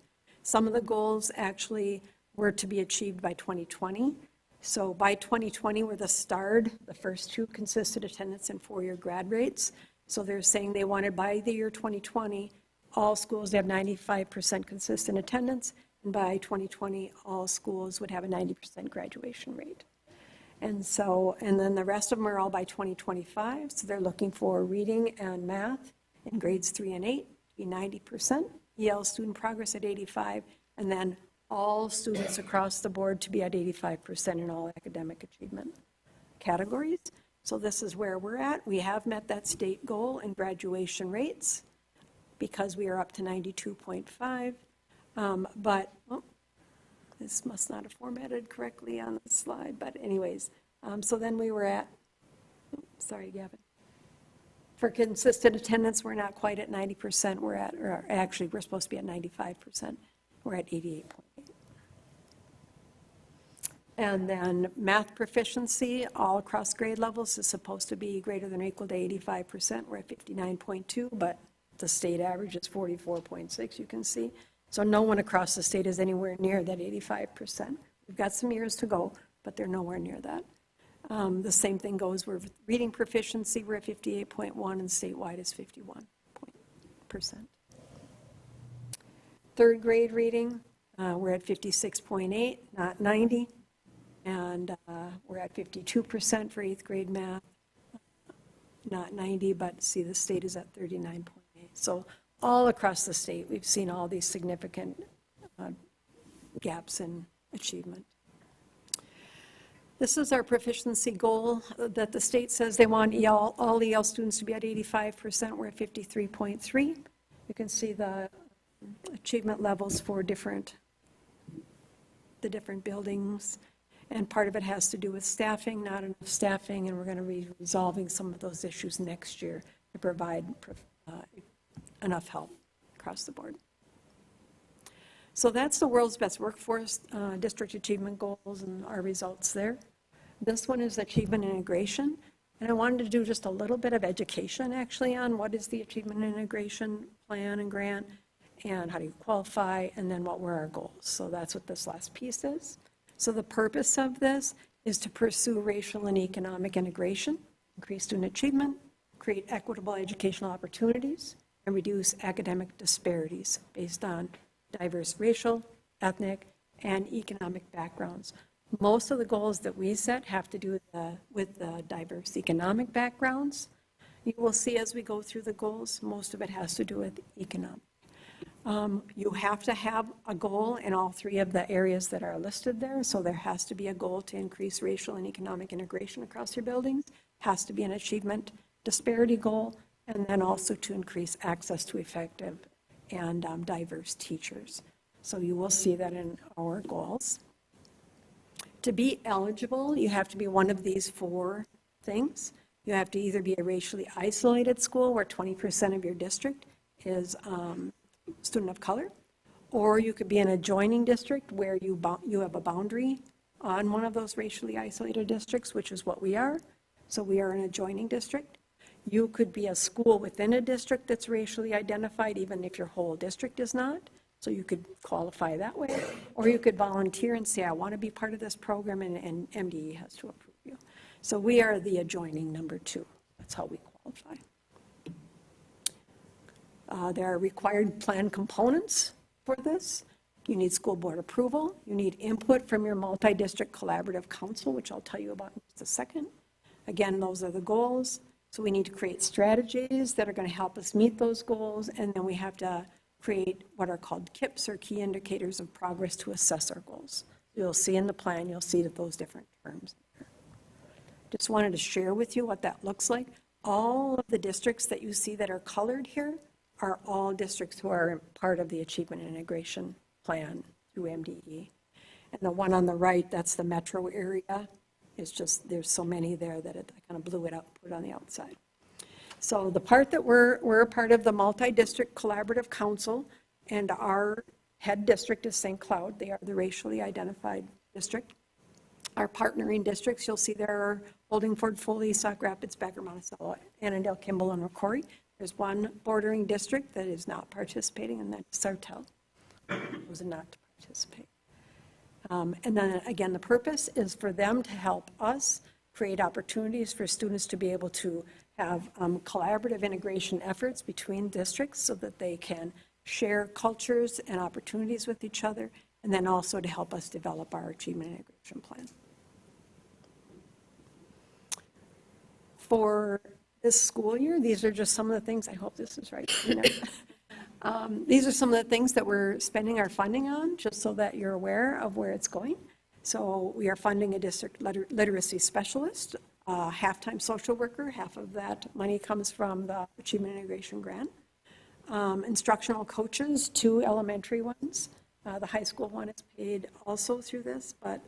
Some of the goals actually were to be achieved by 2020. So by 2020 were the STARD, the first 2 consistent attendance and 4-year grad rates. So they're saying they wanted by the year 2020, all schools to have 95% consistent attendance, and by 2020, all schools would have a 90% graduation rate. And then the rest of them are all by 2025, so they're looking for reading and math in grades 3 and 8 to be 90%, EL student progress at 85, and then all students across the board to be at 85% in all academic achievement categories. So this is where we're at. We have met that state goal in graduation rates because we are up to 92.5. But this must not have formatted correctly on the slide. But anyways, so then we were at, sorry, Gavin. For consistent attendance, we're not quite at 90%. We're supposed to be at 95%. We're at 88.8. And then math proficiency all across grade levels is supposed to be greater than or equal to 85%. We're at 59.2, but the state average is 44.6, you can see. So no one across the state is anywhere near that 85%. We've got some years to go, but they're nowhere near that. The same thing goes with reading proficiency. We're at 58.1, and statewide is 51%. Third grade reading, we're at 56.8, not 90. And we're at 52% for 8th grade math, not 90, but see the state is at 39.8. So all across the state, we've seen all these significant gaps in achievement. This is our proficiency goal that the state says they want all EL students to be at 85%. We're at 53.3. You can see the achievement levels for the different buildings. And part of it has to do with staffing, not enough staffing, and we're going to be resolving some of those issues next year to provide enough help across the board. So that's the world's best workforce district achievement goals and our results there. This one is achievement integration, and I wanted to do just a little bit of education actually on what is the achievement integration plan and grant, and how do you qualify, and then what were our goals. So that's what this last piece is. So the purpose of this is to pursue racial and economic integration, increase student achievement, create equitable educational opportunities, and reduce academic disparities based on diverse racial, ethnic, and economic backgrounds. Most of the goals that we set have to do with the diverse economic backgrounds. You will see as we go through the goals, most of it has to do with economic. You have to have a goal in all three of the areas that are listed there. So there has to be a goal to increase racial and economic integration across your buildings, has to be an achievement disparity goal, and then also to increase access to effective and diverse teachers. So you will see that in our goals. To be eligible, you have to be one of these four things. You have to either be a racially isolated school where 20% of your district is student of color, or you could be an adjoining district where you have a boundary on one of those racially isolated districts, which is what we are. So we are an adjoining district. You could be a school within a district that's racially identified, even if your whole district is not. So you could qualify that way. Or you could volunteer and say, I want to be part of this program, and MDE has to approve you. So we are the adjoining number 2. That's how we qualify. There are required plan components for this. You need school board approval. You need input from your multi-district collaborative council, which I'll tell you about in just a second. Again, those are the goals. So we need to create strategies that are going to help us meet those goals, and then we have to create what are called KIPs, or key indicators of progress, to assess our goals. You'll see in the plan, you'll see that those different terms. Just wanted to share with you what that looks like. All of the districts that you see that are colored here are all districts who are part of the Achievement and Integration Plan through MDE. And the one on the right, that's the metro area. It's just, there's so many there that I kind of blew it up, put it on the outside. So the part that we're a part of the multi-district collaborative council, and our head district is St. Cloud. They are the racially identified district. Our partnering districts, you'll see there are Holdingford, Foley, Sauk Rapids, Becker, Monticello, Annandale, Kimball, and McCrory. There's one bordering district that is not participating, and that's Sartell. Those are not to participate. And then again, the purpose is for them to help us create opportunities for students to be able to have collaborative integration efforts between districts so that they can share cultures and opportunities with each other, and then also to help us develop our Achievement and Integration Plan. For this school year, these are just some of the things, I hope this is right. These are some of the things that we're spending our funding on, just so that you're aware of where it's going. So we are funding a district literacy specialist, a half-time social worker. Half of that money comes from the Achievement Integration Grant. Instructional coaches, 2 elementary ones. The high school one is paid also through this, but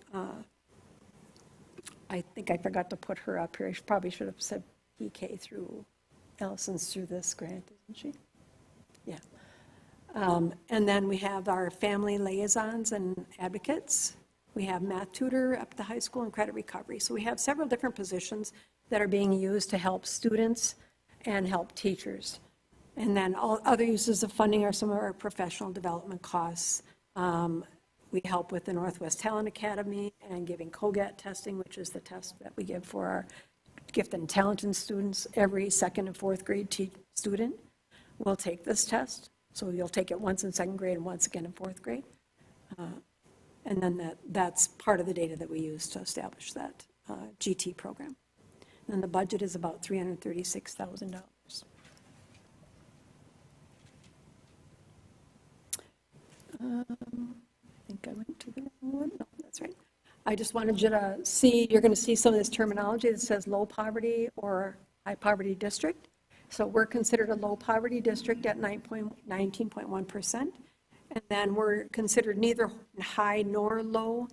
I think I forgot to put her up here. I probably should have said PK through, Allison's through this grant, isn't she? Yeah. And then we have our family liaisons and advocates. We have math tutor up at the high school and credit recovery. So we have several different positions that are being used to help students and help teachers. And then all other uses of funding are some of our professional development costs. We help with the Northwest Talent Academy and giving COGAT testing, which is the test that we give for our gifted and talented students. Every 2nd and 4th grade student will take this test. So you'll take it once in 2nd grade and once again in 4th grade. And then that's part of the data that we use to establish that GT program. And the budget is about $336,000. I think I went to the wrong one. No, that's right. I just wanted you to see, you're going to see some of this terminology that says low poverty or high poverty district. So we're considered a low poverty district at 19.1%. And then we're considered neither high nor low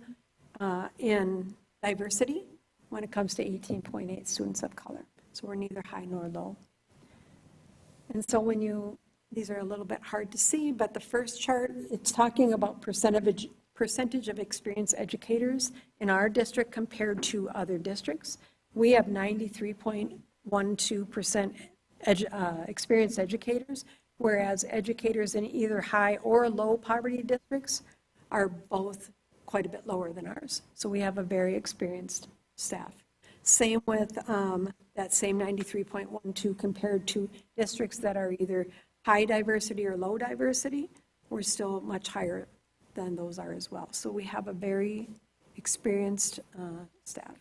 in diversity when it comes to 18.8 students of color. So we're neither high nor low. And so when you, these are a little bit hard to see, but the first chart, it's talking about percentage of experienced educators in our district compared to other districts. We have 93.12% experienced educators, whereas educators in either high or low poverty districts are both quite a bit lower than ours. So we have a very experienced staff. Same with that same 93.12 compared to districts that are either high diversity or low diversity. We're still much higher than those are as well. So we have a very experienced staff.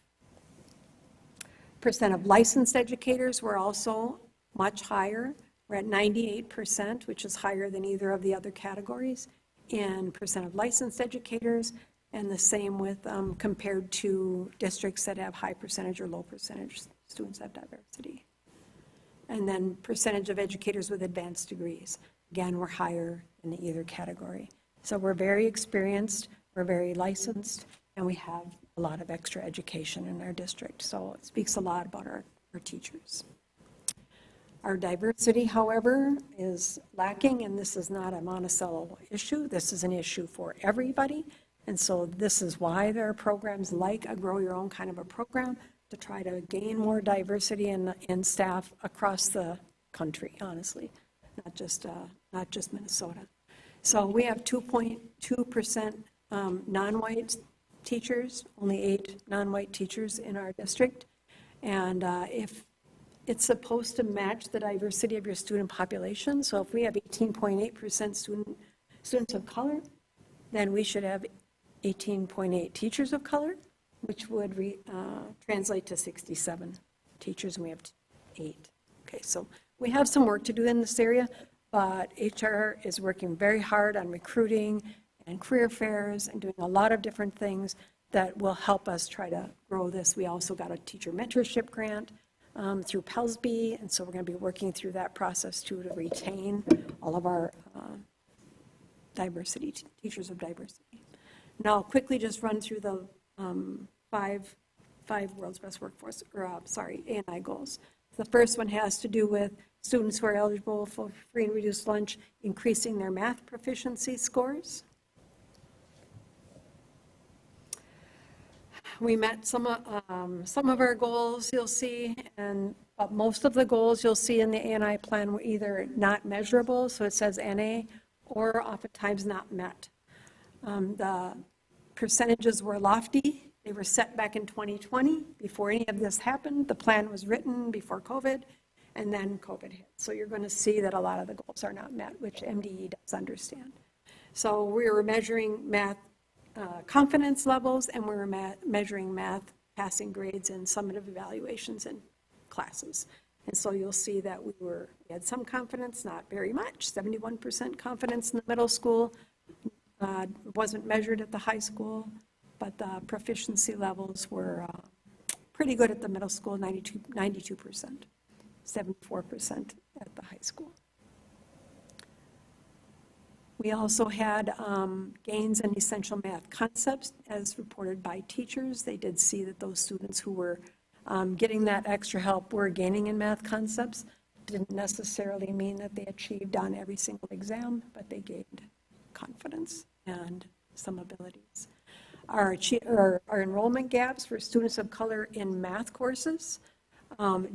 Percent of licensed educators were also much higher We're at 98%, which is higher than either of the other categories, in percent of licensed educators, and the same with compared to districts that have high percentage or low percentage students have diversity. And then percentage of educators with advanced degrees. Again, we're higher in either category. So we're very experienced, we're very licensed, and we have a lot of extra education in our district. So it speaks a lot about our teachers. Our diversity, however, is lacking, and this is not a Monticello issue. This is an issue for everybody. And so this is why there are programs like a Grow Your Own kind of a program to try to gain more diversity in staff across the country, honestly, not just Minnesota. So we have 2.2% non-white teachers, only 8 non-white teachers in our district. And if it's supposed to match the diversity of your student population, so if we have 18.8% students of color, then we should have 18.8 teachers of color, which would translate to 67 teachers, and we have 8. Okay, so we have some work to do in this area, but HR is working very hard on recruiting and career fairs and doing a lot of different things that will help us try to grow this. We also got a teacher mentorship grant through PELSB, and so we're going to be working through that process too to retain all of our teachers of diversity. Now, I'll quickly just run through the five World's Best Workforce, A&I goals. The first one has to do with students who are eligible for free and reduced lunch, increasing their math proficiency scores. We met some of our goals, you'll see, but most of the goals you'll see in the A&I plan were either not measurable, so it says NA, or oftentimes not met. The percentages were lofty. They were set back in 2020, before any of this happened. The plan was written before COVID, and then COVID hit. So you're going to see that a lot of the goals are not met, which MDE does understand. So we were measuring math confidence levels, and we were measuring math passing grades and summative evaluations in classes. And so you'll see that we had some confidence, not very much, 71% confidence in the middle school. Wasn't measured at the high school, but the proficiency levels were pretty good at the middle school, 92%, 74% at the high school. We also had gains in essential math concepts as reported by teachers. They did see that those students who were getting that extra help were gaining in math concepts. Didn't necessarily mean that they achieved on every single exam, but they gained confidence and some abilities. Our enrollment gaps for students of color in math courses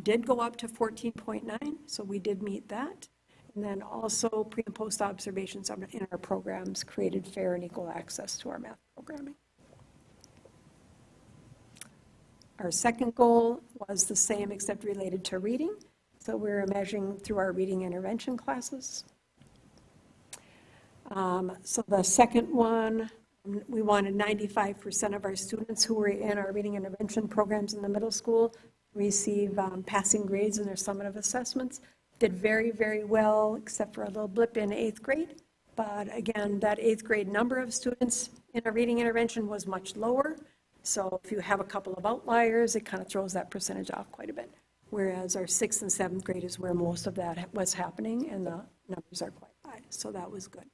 did go up to 14.9, so we did meet that. And then also pre and post observations in our programs created fair and equal access to our math programming. Our second goal was the same except related to reading. So we were measuring through our reading intervention classes. So the second one, we wanted 95% of our students who were in our reading intervention programs in the middle school receive passing grades in their summative assessments. Did very, very well, except for a little blip in 8th grade. But again, that 8th grade number of students in our reading intervention was much lower. So if you have a couple of outliers, it kind of throws that percentage off quite a bit. Whereas our 6th and 7th grade is where most of that was happening, and the numbers are quite high. So that was good.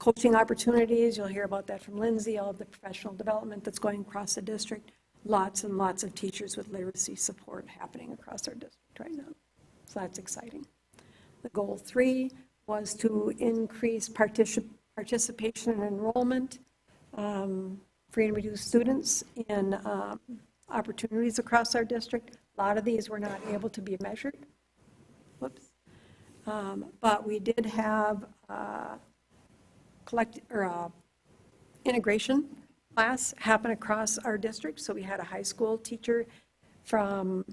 Coaching opportunities, you'll hear about that from Lindsay, all of the professional development that's going across the district. Lots and lots of teachers with literacy support happening across our district right now. So that's exciting. The goal 3 was to increase participation and enrollment, free and reduced students in opportunities across our district. A lot of these were not able to be measured. Whoops. But we did have integration class happen across our district. So we had a high school teacher from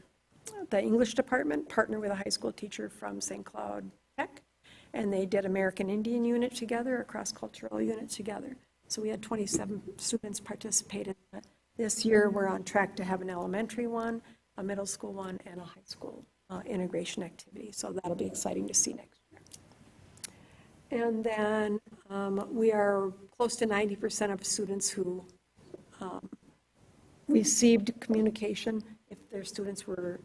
the English department partner with a high school teacher from St. Cloud Tech, and they did American Indian unit together, a cross-cultural unit together. So we had 27 students participate in that. This year, we're on track to have an elementary one, a middle school one, and a high school integration activity. So that'll be exciting to see next year. And then we are close to 90% of students who received communication if their students were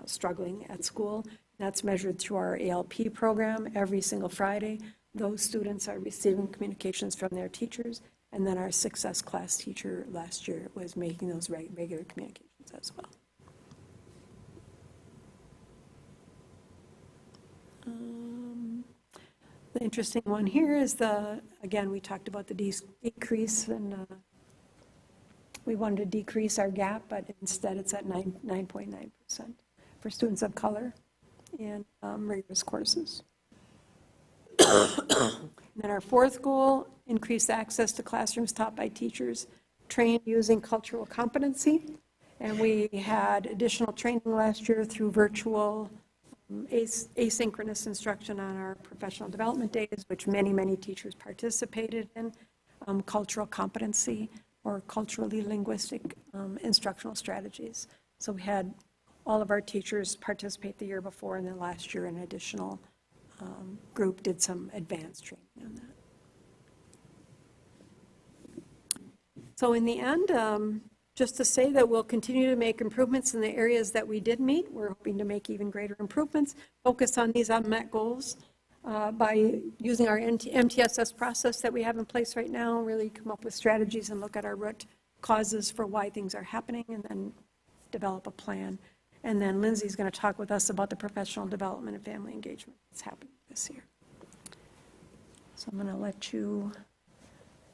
struggling at school. That's measured through our ALP program every single Friday. Those students are receiving communications from their teachers, and then our success class teacher last year was making those regular communications as well. The interesting one here is again, we talked about the decrease, and we wanted to decrease our gap, but instead it's at 9.9% for students of color in rigorous courses. And then our fourth goal, increase access to classrooms taught by teachers trained using cultural competency. And we had additional training last year through virtual asynchronous instruction on our professional development days, which many teachers participated in, cultural competency or culturally linguistic instructional strategies. So we had all of our teachers participate the year before, and then last year an additional group did some advanced training on that. So in the end, just to say that we'll continue to make improvements in the areas that we did meet. We're hoping to make even greater improvements, focus on these unmet goals by using our MTSS process that we have in place right now, really come up with strategies and look at our root causes for why things are happening, and then develop a plan. And then Lindsay's going to talk with us about the professional development and family engagement that's happening this year. So I'm going to let you,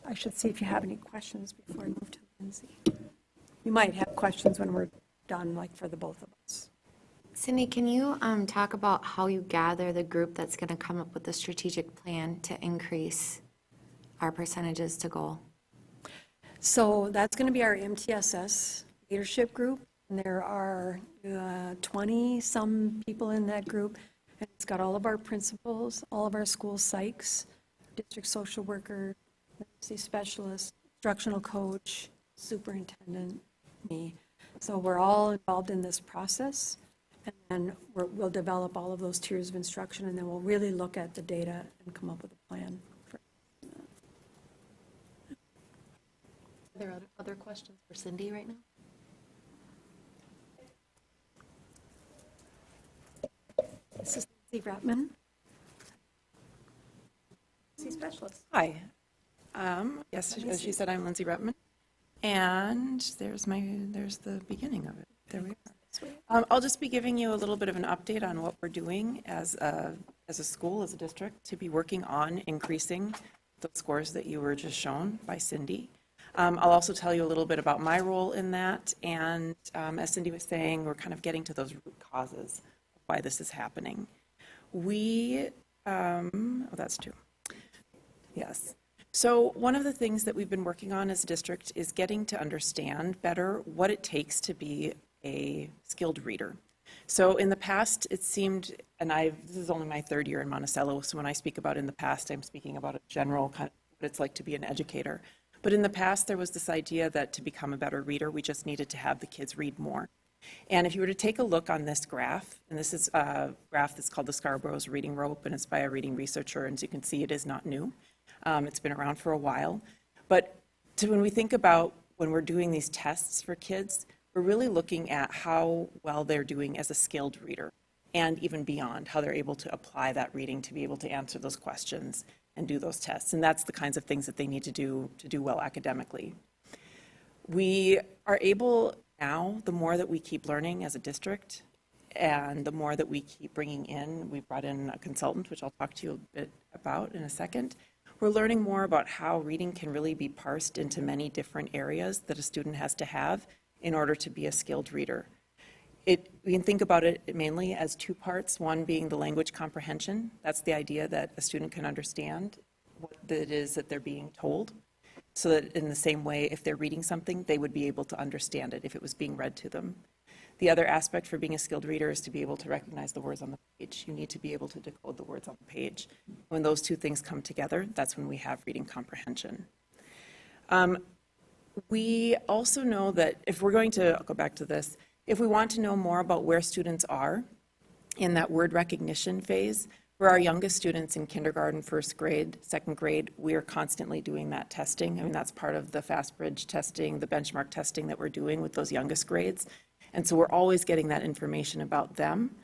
I should see if you have any questions before I move to Lindsay. You might have questions when we're done, like for the both of us. Cindy, can you talk about how you gather the group that's going to come up with the strategic plan to increase our percentages to goal? So that's going to be our MTSS leadership group. And there are 20-some people in that group. And it's got all of our principals, all of our school psychs, district social worker, literacy specialist, instructional coach, superintendent, me. So we're all involved in this process. And then we'll develop all of those tiers of instruction, and then we'll really look at the data and come up with a plan. Are there other questions for Cindy right now? This is Lindsay Ratman, specialist. Hi. Yes, as she said, I'm Lindsay Ruttman. And there's the beginning of it. There we are. I'll just be giving you a little bit of an update on what we're doing as a school, as a district, to be working on increasing the scores that you were just shown by Cindy. I'll also tell you a little bit about my role in that. And as Cindy was saying, we're kind of getting to those root causes of why this is happening. That's two. Yes. So one of the things that we've been working on as a district is getting to understand better what it takes to be a skilled reader. So in the past, it seemed, and this is only my third year in Monticello, so when I speak about in the past, I'm speaking about a general kind of what it's like to be an educator. But in the past, there was this idea that to become a better reader, we just needed to have the kids read more. And if you were to take a look on this graph, and this is a graph that's called the Scarborough's Reading Rope, and it's by a reading researcher, and as you can see, it is not new. It's been around for a while. But when we think about when we're doing these tests for kids, we're really looking at how well they're doing as a skilled reader, and even beyond, how they're able to apply that reading to be able to answer those questions and do those tests. And that's the kinds of things that they need to do well academically. We are able now, the more that we keep learning as a district, and the more that we keep bringing in, we brought in a consultant, which I'll talk to you a bit about in a second. We're learning more about how reading can really be parsed into many different areas that a student has to have in order to be a skilled reader. We can think about it mainly as two parts, one being the language comprehension. That's the idea that a student can understand what it is that they're being told, so that in the same way, if they're reading something, they would be able to understand it if it was being read to them. The other aspect for being a skilled reader is to be able to recognize the words on the page. You need to be able to decode the words on the page. When those two things come together, that's when we have reading comprehension. We also know that if we're going to, I'll go back to this, if we want to know more about where students are in that word recognition phase. For our youngest students in kindergarten, first grade, second grade, we are constantly doing that testing. I mean, that's part of the FastBridge testing, the benchmark testing that we're doing with those youngest grades. And so we're always getting that information about them.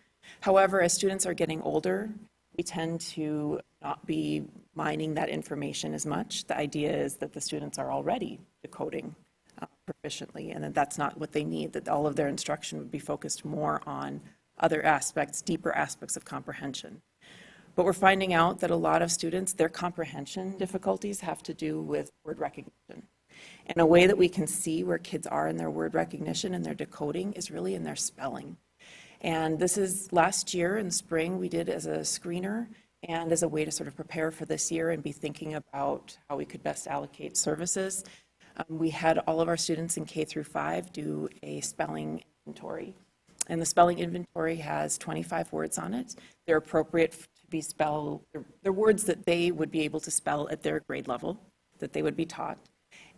However, as students are getting older, we tend to not be mining that information as much. The idea is that the students are already decoding proficiently, and that that's not what they need, that all of their instruction would be focused more on other aspects, deeper aspects of comprehension. But we're finding out that a lot of students, their comprehension difficulties have to do with word recognition. And a way that we can see where kids are in their word recognition and their decoding is really in their spelling. And this is last year in spring we did as a screener and as a way to sort of prepare for this year and be thinking about how we could best allocate services. We had all of our students in K through 5 do a spelling inventory. And the spelling inventory has 25 words on it. They're appropriate to be spelled, they're words that they would be able to spell at their grade level, that they would be taught.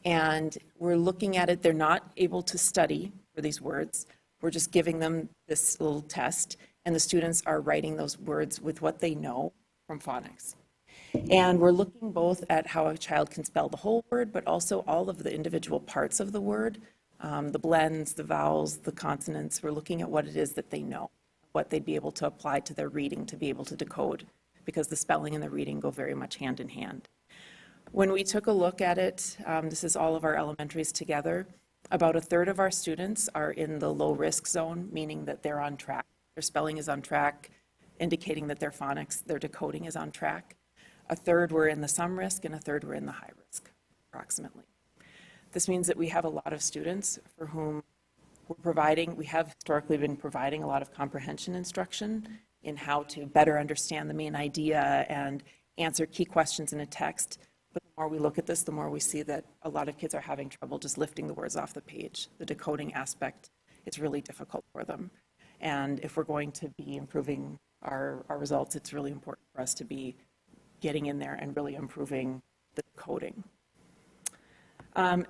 And we're looking at it, they're not able to study for these words. We're just giving them this little test, and the students are writing those words with what they know from phonics. And we're looking both at how a child can spell the whole word, but also all of the individual parts of the word, the blends, the vowels, the consonants. We're looking at what it is that they know, what they'd be able to apply to their reading to be able to decode, because the spelling and the reading go very much hand in hand. When we took a look at it, this is all of our elementaries together, about a third of our students are in the low risk zone, meaning that they're on track. Their spelling is on track, indicating that their phonics, their decoding is on track. A third were in the some risk, and a third were in the high risk, approximately. This means that we have a lot of students for whom we have historically been providing a lot of comprehension instruction in how to better understand the main idea and answer key questions in a text. But the more we look at this, the more we see that a lot of kids are having trouble just lifting the words off the page. The decoding aspect is really difficult for them. And if we're going to be improving our results, it's really important for us to be getting in there and really improving the decoding.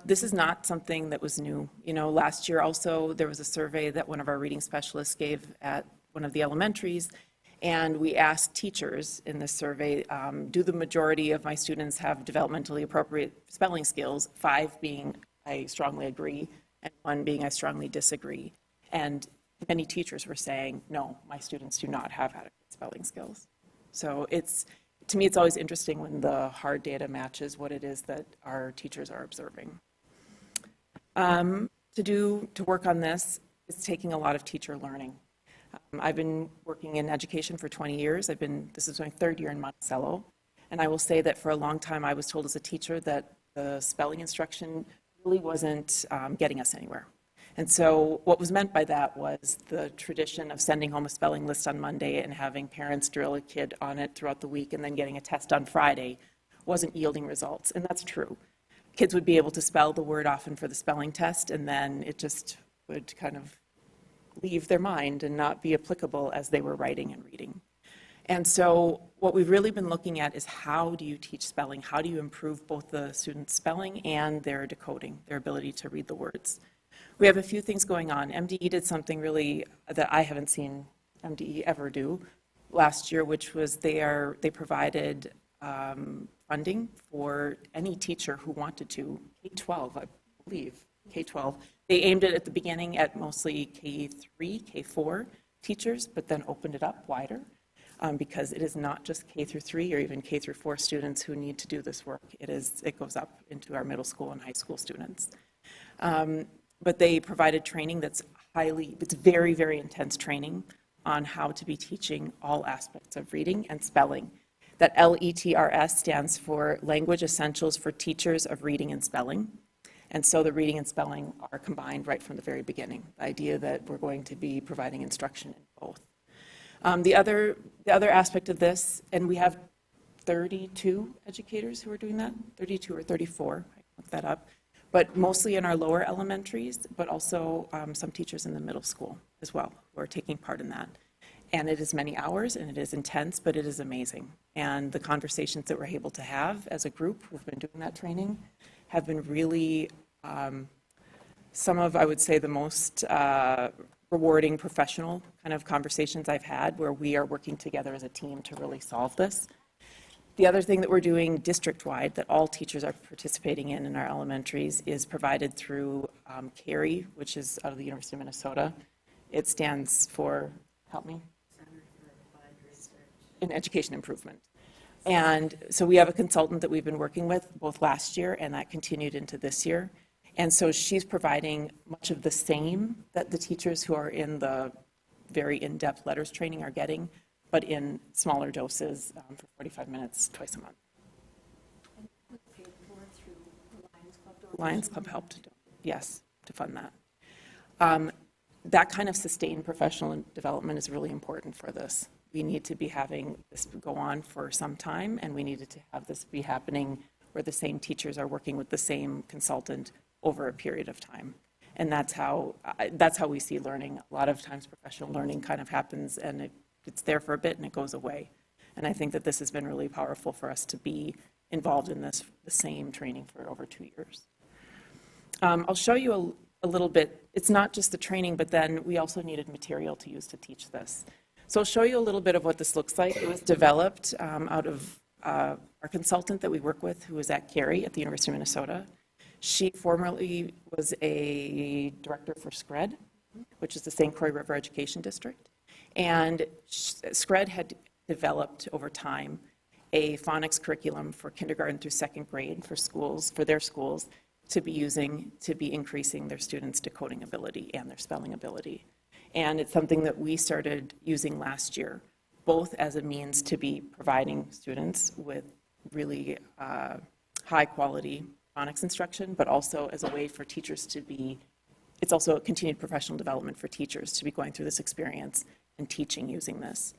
This is not something that was new. You know, last year also there was a survey that one of our reading specialists gave at one of the elementaries, and we asked teachers in this survey, do the majority of my students have developmentally appropriate spelling skills? 5 being I strongly agree, and 1 being I strongly disagree. And many teachers were saying, no, my students do not have adequate spelling skills. So to me, it's always interesting when the hard data matches what it is that our teachers are observing. To work on this is taking a lot of teacher learning. I've been working in education for 20 years. This is my 3rd year in Monticello. And I will say that for a long time, I was told as a teacher that the spelling instruction really wasn't getting us anywhere. And so what was meant by that was the tradition of sending home a spelling list on Monday and having parents drill a kid on it throughout the week and then getting a test on Friday wasn't yielding results. And that's true. Kids would be able to spell the word often for the spelling test, and then it just would kind of leave their mind and not be applicable as they were writing and reading. And so what we've really been looking at is how do you teach spelling? How do you improve both the students' spelling and their decoding, their ability to read the words? We have a few things going on. MDE did something really that I haven't seen MDE ever do last year, which was they provided funding for any teacher who wanted to, K-12, I believe, K-12. They aimed it at the beginning at mostly K-3, K-4 teachers, but then opened it up wider because it is not just K-3 or even K-4 students who need to do this work. It goes up into our middle school and high school students. But they provided training it's very, very intense training on how to be teaching all aspects of reading and spelling. That LETRS stands for Language Essentials for Teachers of Reading and Spelling. And so the reading and spelling are combined right from the very beginning. The idea that we're going to be providing instruction in both. The other aspect of this, and we have 32 educators who are doing that, 32 or 34, I looked that up. But mostly in our lower elementaries, but also some teachers in the middle school as well who are taking part in that. And it is many hours, and it is intense, but it is amazing. And the conversations that we're able to have as a group who've been doing that training have been really some of, I would say, the most rewarding professional kind of conversations I've had where we are working together as a team to really solve this. The other thing that we're doing district-wide that all teachers are participating in our elementaries is provided through CARI, which is out of the University of Minnesota. It stands for, help me? Center for Applied Research in Education Improvement. And so we have a consultant that we've been working with both last year and that continued into this year. And so she's providing much of the same that the teachers who are in the very in-depth letters training are getting, but in smaller doses for 45 minutes twice a month. Lions Club helped, yes, to fund that. That kind of sustained professional development is really important for this. We need to be having this go on for some time, and we needed to have this be happening where the same teachers are working with the same consultant over a period of time. And that's how we see learning. A lot of times professional learning kind of happens and it's there for a bit and it goes away. And I think that this has been really powerful for us to be involved in the same training for over 2 years. I'll show you a little bit. It's not just the training, but then we also needed material to use to teach this. So I'll show you a little bit of what this looks like. It was developed out of our consultant that we work with, who is at CARI at the University of Minnesota. She formerly was a director for SCRED, which is the St. Croix River Education District. And SCRED had developed over time a phonics curriculum for kindergarten through second grade for schools, for their schools, to be increasing their students' decoding ability and their spelling ability. And it's something that we started using last year, both as a means to be providing students with really high-quality phonics instruction, but also as a way for teachers to be, it's also a continued professional development for teachers to be going through this experience and teaching using this.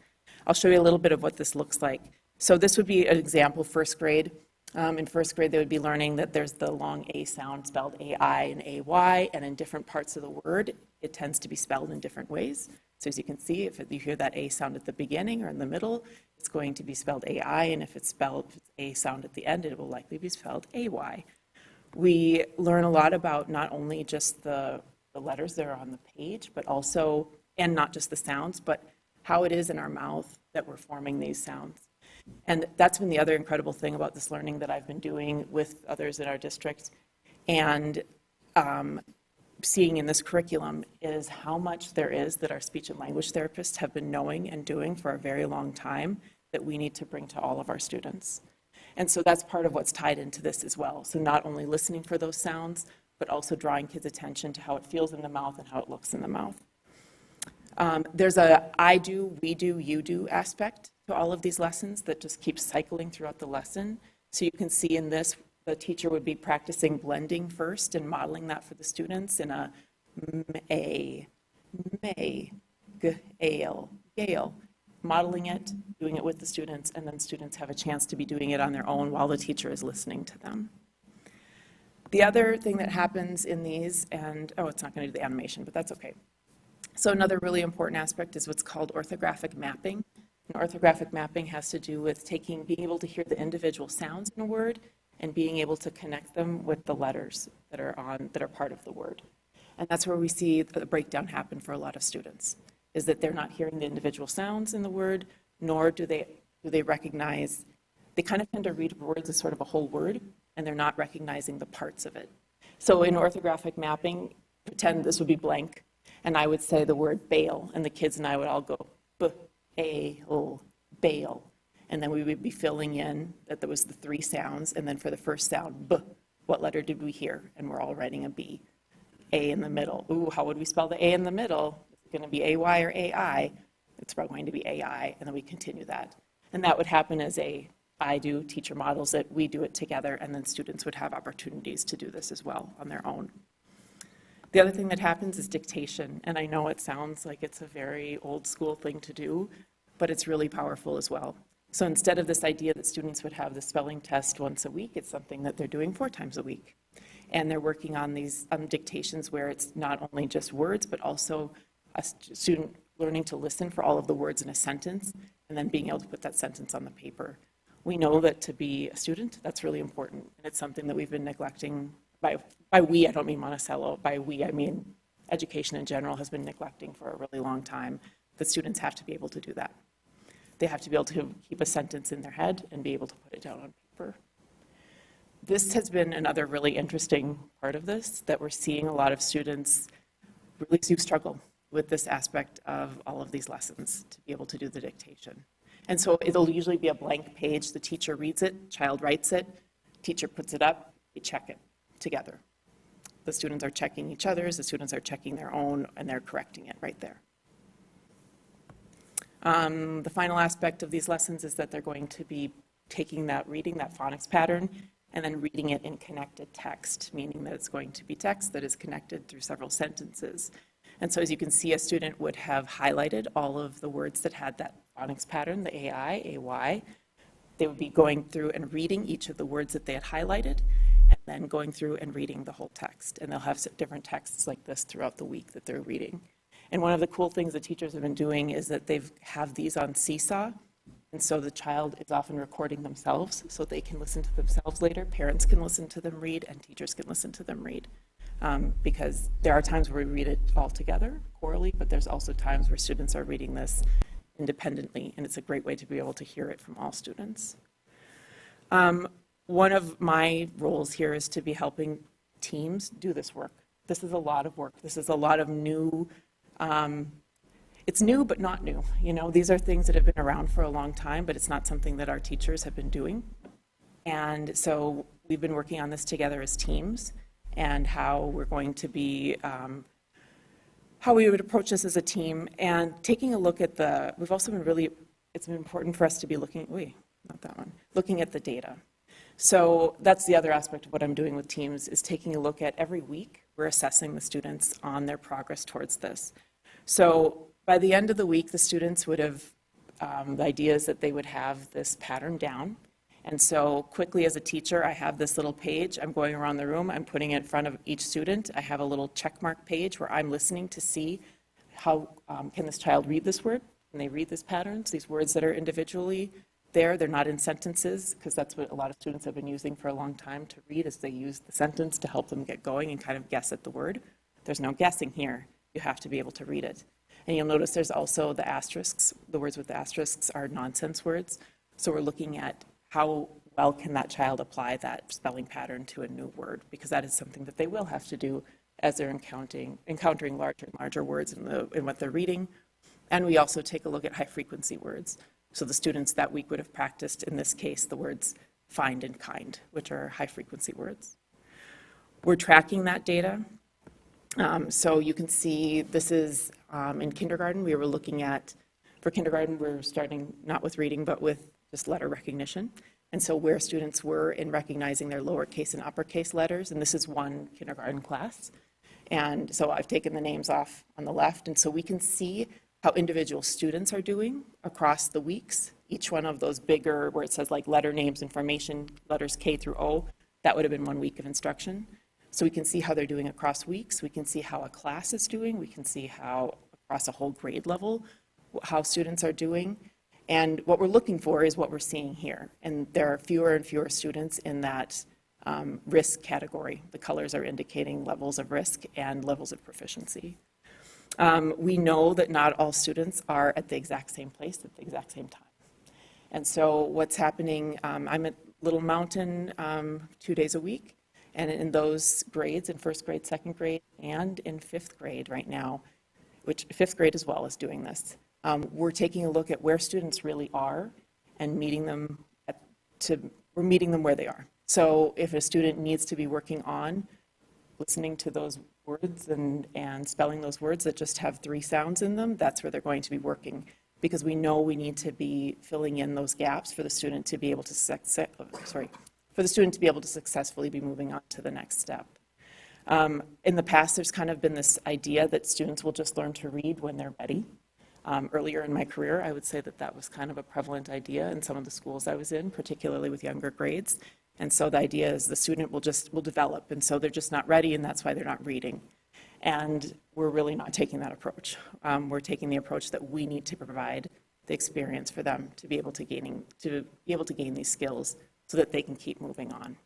I'll show you a little bit of what this looks like. So this would be an example, first grade. In first grade, they would be learning that there's the long A sound spelled A-I and A-Y, and in different parts of the word, it tends to be spelled in different ways. So as you can see, if you hear that A sound at the beginning or in the middle, it's going to be spelled A-I, and if it's A sound at the end, it will likely be spelled A-Y. We learn a lot about not only just the letters that are on the page, but also, and not just the sounds, but how it is in our mouth that we're forming these sounds. And that's been the other incredible thing about this learning that I've been doing with others in our district and seeing in this curriculum is how much there is that our speech and language therapists have been knowing and doing for a very long time that we need to bring to all of our students. And so that's part of what's tied into this as well. So not only listening for those sounds, but also drawing kids' attention to how it feels in the mouth and how it looks in the mouth. There's a I do, we do, you do aspect to all of these lessons that just keeps cycling throughout the lesson. So you can see in this, the teacher would be practicing blending first and modeling that for the students in a may, gale, modeling it, doing it with the students, and then students have a chance to be doing it on their own while the teacher is listening to them. The other thing that happens in these, and it's not going to do the animation, but that's okay. So another really important aspect is what's called orthographic mapping. And orthographic mapping has to do with being able to hear the individual sounds in a word and being able to connect them with the letters that are part of the word. And that's where we see the breakdown happen for a lot of students, is that they're not hearing the individual sounds in the word, nor do they recognize, they kind of tend to read words as sort of a whole word, and they're not recognizing the parts of it. So in orthographic mapping, pretend this would be blank, and I would say the word bail, and the kids and I would all go, B-A-L, bail. And then we would be filling in that there was the three sounds, and then for the first sound, B, what letter did we hear? And we're all writing a B. A in the middle. Ooh, how would we spell the A in the middle? Is it going to be A-Y or A-I? It's probably going to be A-I, and then we continue that. And that would happen as I do, teacher models it, we do it together, and then students would have opportunities to do this as well on their own. The other thing that happens is dictation, and I know it sounds like it's a very old school thing to do, but it's really powerful as well. So instead of this idea that students would have the spelling test once a week, it's something that they're doing 4 times a week. And they're working on these dictations where it's not only just words, but also a student learning to listen for all of the words in a sentence, and then being able to put that sentence on the paper. We know that to be a student, that's really important, and it's something that we've been neglecting. By we, I don't mean Monticello. By we, I mean education in general has been neglecting for a really long time. The students have to be able to do that. They have to be able to keep a sentence in their head and be able to put it down on paper. This has been another really interesting part of this, that we're seeing a lot of students really do struggle with this aspect of all of these lessons to be able to do the dictation. And so it'll usually be a blank page. The teacher reads it, child writes it, teacher puts it up, we check it together. The students are checking each other's, the students are checking their own, and they're correcting it right there. The final aspect of these lessons is that they're going to be taking that, reading that phonics pattern, and then reading it in connected text, meaning that it's going to be text that is connected through several sentences. And so as you can see, a student would have highlighted all of the words that had that phonics pattern, the AI, AY. They would be going through and reading each of the words that they had highlighted, and then going through and reading the whole text. And they'll have different texts like this throughout the week that they're reading. And one of the cool things that teachers have been doing is that they have these on Seesaw. And so the child is often recording themselves so they can listen to themselves later. Parents can listen to them read, and teachers can listen to them read. Because there are times where we read it all together, orally, but there's also times where students are reading this independently, and it's a great way to be able to hear it from all students. One of my roles here is to be helping teams do this work. This is a lot of work. This is a lot of new, it's new but not new. You know, these are things that have been around for a long time, but it's not something that our teachers have been doing. And so we've been working on this together as teams, and how we're going to be, how we would approach this as a team, and taking a look at the, we've also been really, it's been important for us to be looking, looking at the data. So that's the other aspect of what I'm doing with teams, is taking a look at every week, we're assessing the students on their progress towards this. So by the end of the week, the students would have, the idea is that they would have this pattern down. And so quickly as a teacher, I have this little page. I'm going around the room. I'm putting it in front of each student. I have a little check mark page where I'm listening to see how can this child read this word? Can they read these patterns, these words that are individually there? They're not in sentences, because that's what a lot of students have been using for a long time to read, is they use the sentence to help them get going and kind of guess at the word. There's no guessing here. You have to be able to read it. And you'll notice there's also the asterisks. The words with the asterisks are nonsense words. So we're looking at how well can that child apply that spelling pattern to a new word, because that is something that they will have to do as they're encountering larger and larger words in what they're reading. And we also take a look at high-frequency words. So the students that week would have practiced, in this case, the words find and kind, which are high-frequency words. We're tracking that data. So you can see this is in kindergarten. We were looking at, for kindergarten, we're starting not with reading, but with just letter recognition. And so where students were in recognizing their lowercase and uppercase letters, and this is one kindergarten class. And so I've taken the names off on the left, and so we can see how individual students are doing across the weeks. Each one of those bigger, where it says like letter names information, letters K through O, that would have been 1 week of instruction. So we can see how they're doing across weeks. We can see how a class is doing. We can see how across a whole grade level, how students are doing. And what we're looking for is what we're seeing here. And there are fewer and fewer students in that risk category. The colors are indicating levels of risk and levels of proficiency. We know that not all students are at the exact same place at the exact same time. And so what's happening, I'm at Little Mountain 2 days a week. And in those grades, in first grade, second grade, and in fifth grade right now, which fifth grade as well is doing this, we're taking a look at where students really are and meeting them we're meeting them where they are. So if a student needs to be working on listening to those words and spelling those words that just have 3 sounds in them, that's where they're going to be working, because we know we need to be filling in those gaps for the student to be able to successfully be moving on to the next step. In the past, there's kind of been this idea that students will just learn to read when they're ready. Earlier in my career, I would say that that was kind of a prevalent idea in some of the schools I was in, particularly with younger grades. And so the idea is the student will develop, and so they're just not ready, and that's why they're not reading. And we're really not taking that approach. We're taking the approach that we need to provide the experience for them to be able to gain these skills so that they can keep moving on.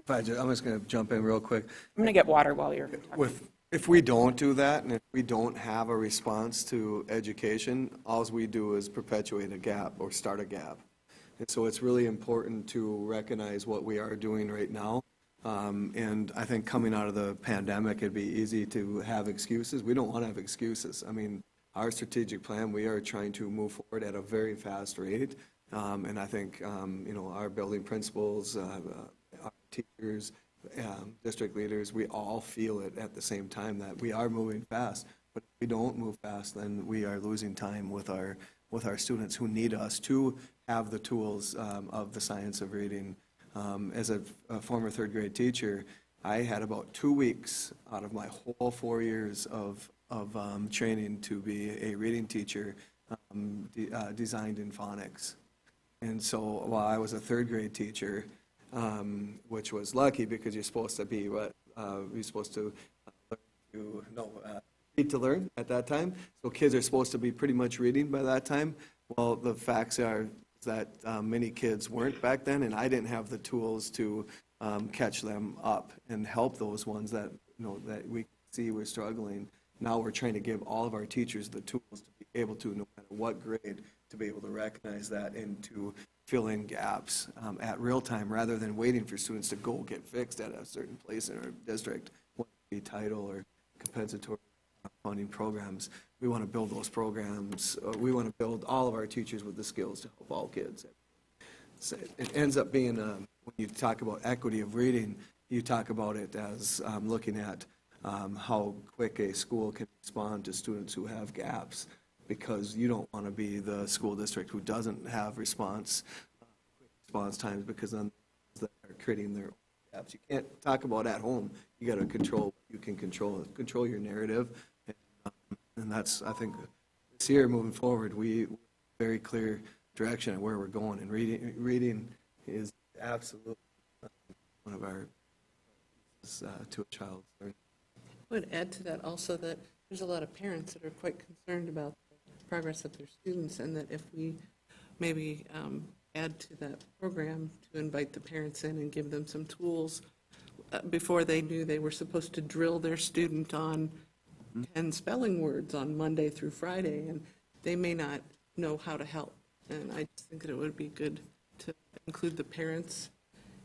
I'm just going to jump in real quick. I'm going to get water while you're talking. If we don't do that, and if we don't have a response to education, all we do is perpetuate a gap or start a gap. And so it's really important to recognize what we are doing right now. And I think coming out of the pandemic, it'd be easy to have excuses. We don't want to have excuses. I mean, our strategic plan, we are trying to move forward at a very fast rate. And I think, our building principals, our teachers, district leaders, we all feel it at the same time that we are moving fast. But if we don't move fast, then we are losing time with our students who need us to have the tools of the science of reading. As a former third grade teacher, I had about 2 weeks out of my whole 4 years of training to be a reading teacher designed in phonics. And so while I was a third grade teacher, which was lucky because you're supposed to be you're supposed to read to learn at that time. So kids are supposed to be pretty much reading by that time. Well, the facts are that many kids weren't back then, and I didn't have the tools to catch them up and help those ones that that we see were struggling. Now we're trying to give all of our teachers the tools to be able to, no matter what grade, to be able to recognize that and to fill in gaps at real time rather than waiting for students to go get fixed at a certain place in our district, whether it be title or compensatory funding programs. We want to build those programs. We want to build all of our teachers with the skills to help all kids. So it ends up being, when you talk about equity of reading, you talk about it as looking at how quick a school can respond to students who have gaps, because you don't want to be the school district who doesn't have response times, because then they're creating their own gaps. You can't talk about at home. You got to control what you can control your narrative. And that's, I think, this year moving forward, we very clear direction of where we're going. And reading is absolutely one of our to a child's learning. I would add to that also that there's a lot of parents that are quite concerned about the progress of their students, and that if we maybe add to that program to invite the parents in and give them some tools before they knew they were supposed to drill their student on 10 spelling words on Monday through Friday, and they may not know how to help. And I just think that it would be good to include the parents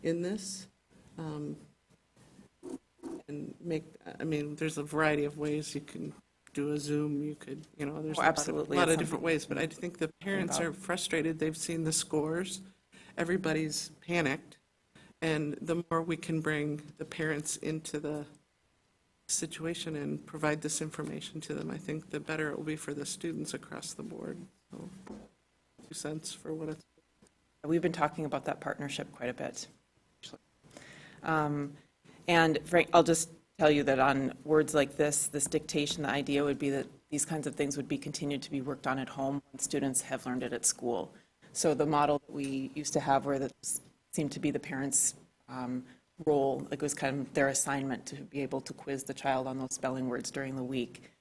in this. And there's a variety of ways you can do a Zoom, you could, there's absolutely. a lot of different ways, but I think the parents are frustrated. They've seen the scores. Everybody's panicked. And the more we can bring the parents into the situation and provide this information to them, I think the better it will be for the students across the board. So, 2 cents for what it's. We've been talking about that partnership quite a bit. And Frank, I'll just tell you that on words like this dictation, the idea would be that these kinds of things would be continued to be worked on at home when students have learned it at school. So the model that we used to have, where that seemed to be the parents' role, like it was kind of their assignment to be able to quiz the child on those spelling words during the week,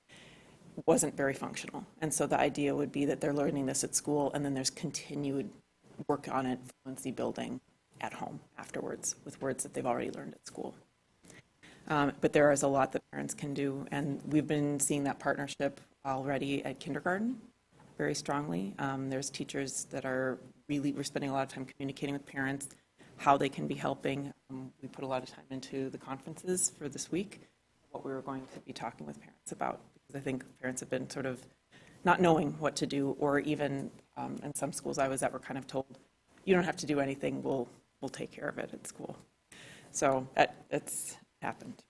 wasn't very functional. And so the idea would be that they're learning this at school, and then there's continued work on it, fluency building at home afterwards with words that they've already learned at school. But there is a lot that parents can do, and we've been seeing that partnership already at kindergarten very strongly. There's teachers that we're spending a lot of time communicating with parents, how they can be helping. We put a lot of time into the conferences for this week, what we were going to be talking with parents about, because I think parents have been sort of not knowing what to do, or even in some schools I was at were kind of told, you don't have to do anything, we'll take care of it at school. So it's happened.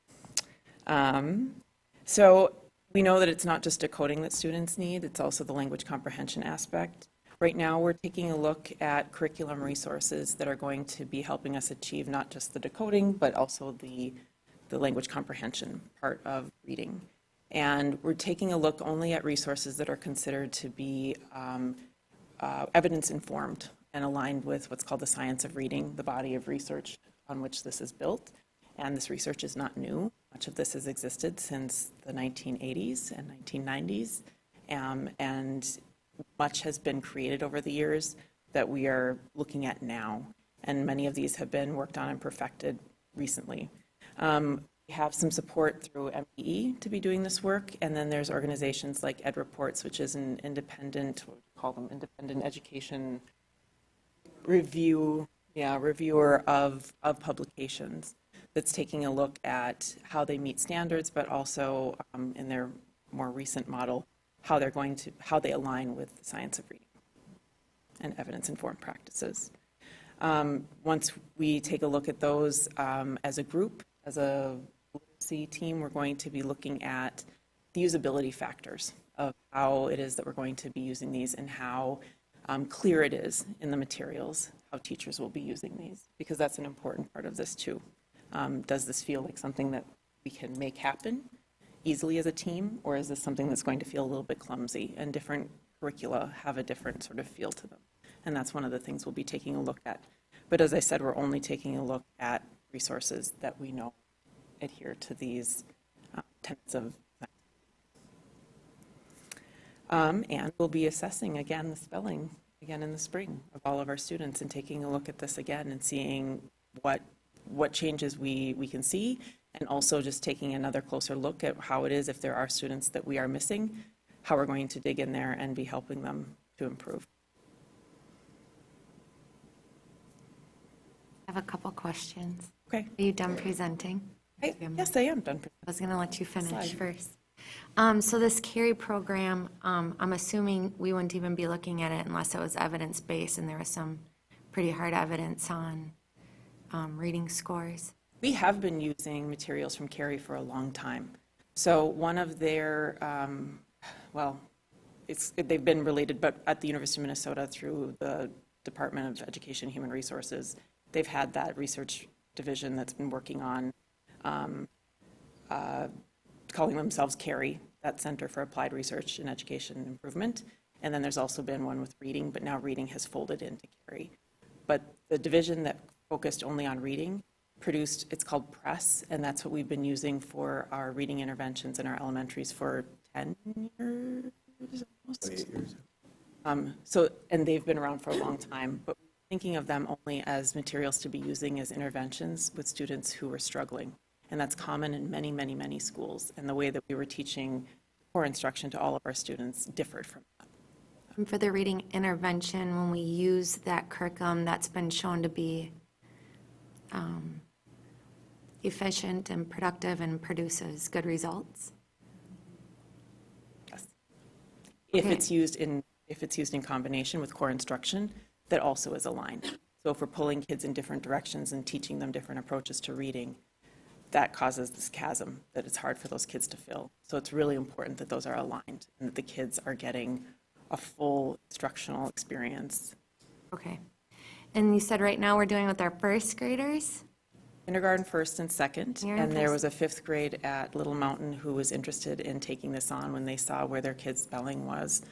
So we know that it's not just decoding that students need, it's also the language comprehension aspect. Right now, we're taking a look at curriculum resources that are going to be helping us achieve not just the decoding, but also the language comprehension part of reading. And we're taking a look only at resources that are considered to be evidence-informed and aligned with what's called the science of reading, the body of research on which this is built. And this research is not new. Much of this has existed since the 1980s and 1990s. And much has been created over the years that we are looking at now. And many of these have been worked on and perfected recently. We have some support through MPE to be doing this work, and then there's organizations like Ed Reports, which is an independent, what would you call them, independent education reviewer of publications that's taking a look at how they meet standards, but also in their more recent model, how they align with the science of reading and evidence-informed practices. Once we take a look at those as a group, as a literacy team, we're going to be looking at the usability factors of how it is that we're going to be using these and how clear it is in the materials, how teachers will be using these, because that's an important part of this too. Does this feel like something that we can make happen easily as a team, or is this something that's going to feel a little bit clumsy, and different curricula have a different sort of feel to them? And that's one of the things we'll be taking a look at. But as I said, we're only taking a look at resources that we know adhere to these tenets of and we'll be assessing again the spelling again in the spring of all of our students and taking a look at this again and seeing what changes we can see, and also just taking another closer look at how it is if there are students that we are missing, how we're going to dig in there and be helping them to improve. I have a couple questions. Okay. Are you done presenting? Yes, I am done. I was going to let you finish Slide. first. So this CARRY program, I'm assuming we wouldn't even be looking at it unless it was evidence-based and there was some pretty hard evidence on reading scores. We have been using materials from CARRY for a long time. So one of their, they've been related, but at the University of Minnesota through the Department of Education and Human Resources, they've had that research division that's been working on calling themselves CARRY, that Center for Applied Research in Education Improvement. And then there's also been one with reading, but now reading has folded into CARRY. But the division that focused only on reading produced, it's called PRESS, and that's what we've been using for our reading interventions in our elementaries for 10 years, almost. 8 years. And they've been around for a long time, but thinking of them only as materials to be using as interventions with students who were struggling. And that's common in many, many, many schools. And the way that we were teaching core instruction to all of our students differed from that. And for the reading intervention, when we use that curriculum, that's been shown to be efficient and productive and produces good results? Yes. If it's used in combination with core instruction, that also is aligned. So if we're pulling kids in different directions and teaching them different approaches to reading, that causes this chasm that it's hard for those kids to fill. So it's really important that those are aligned and that the kids are getting a full instructional experience. Okay. And you said right now we're doing with our first graders? Kindergarten, first and second. You're in And there first. was a fifth grade at Little Mountain who was interested in taking this on when they saw where their kids' spelling was.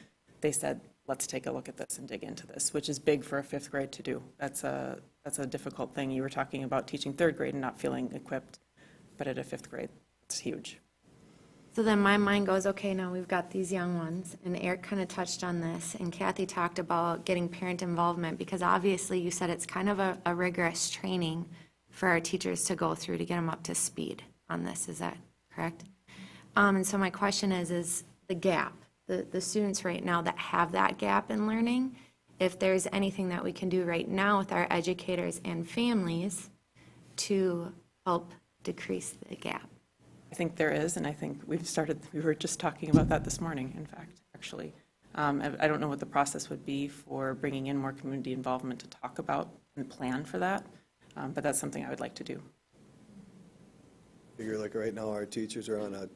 They said, let's take a look at this and dig into this, which is big for a fifth grade to do. That's a difficult thing. You were talking about teaching third grade and not feeling equipped, but at a fifth grade, it's huge. So then my mind goes, okay, now we've got these young ones, and Eric kind of touched on this, and Kathy talked about getting parent involvement, because obviously you said it's kind of a rigorous training for our teachers to go through to get them up to speed on this. Is that correct? And so my question is the gap, the students right now that have that gap in learning, if there's anything that we can do right now with our educators and families to help decrease the gap. I think there is, and I think we were just talking about that this morning, in fact, actually. I don't know what the process would be for bringing in more community involvement to talk about and plan for that, but that's something I would like to do. Figure like right now, our teachers are on a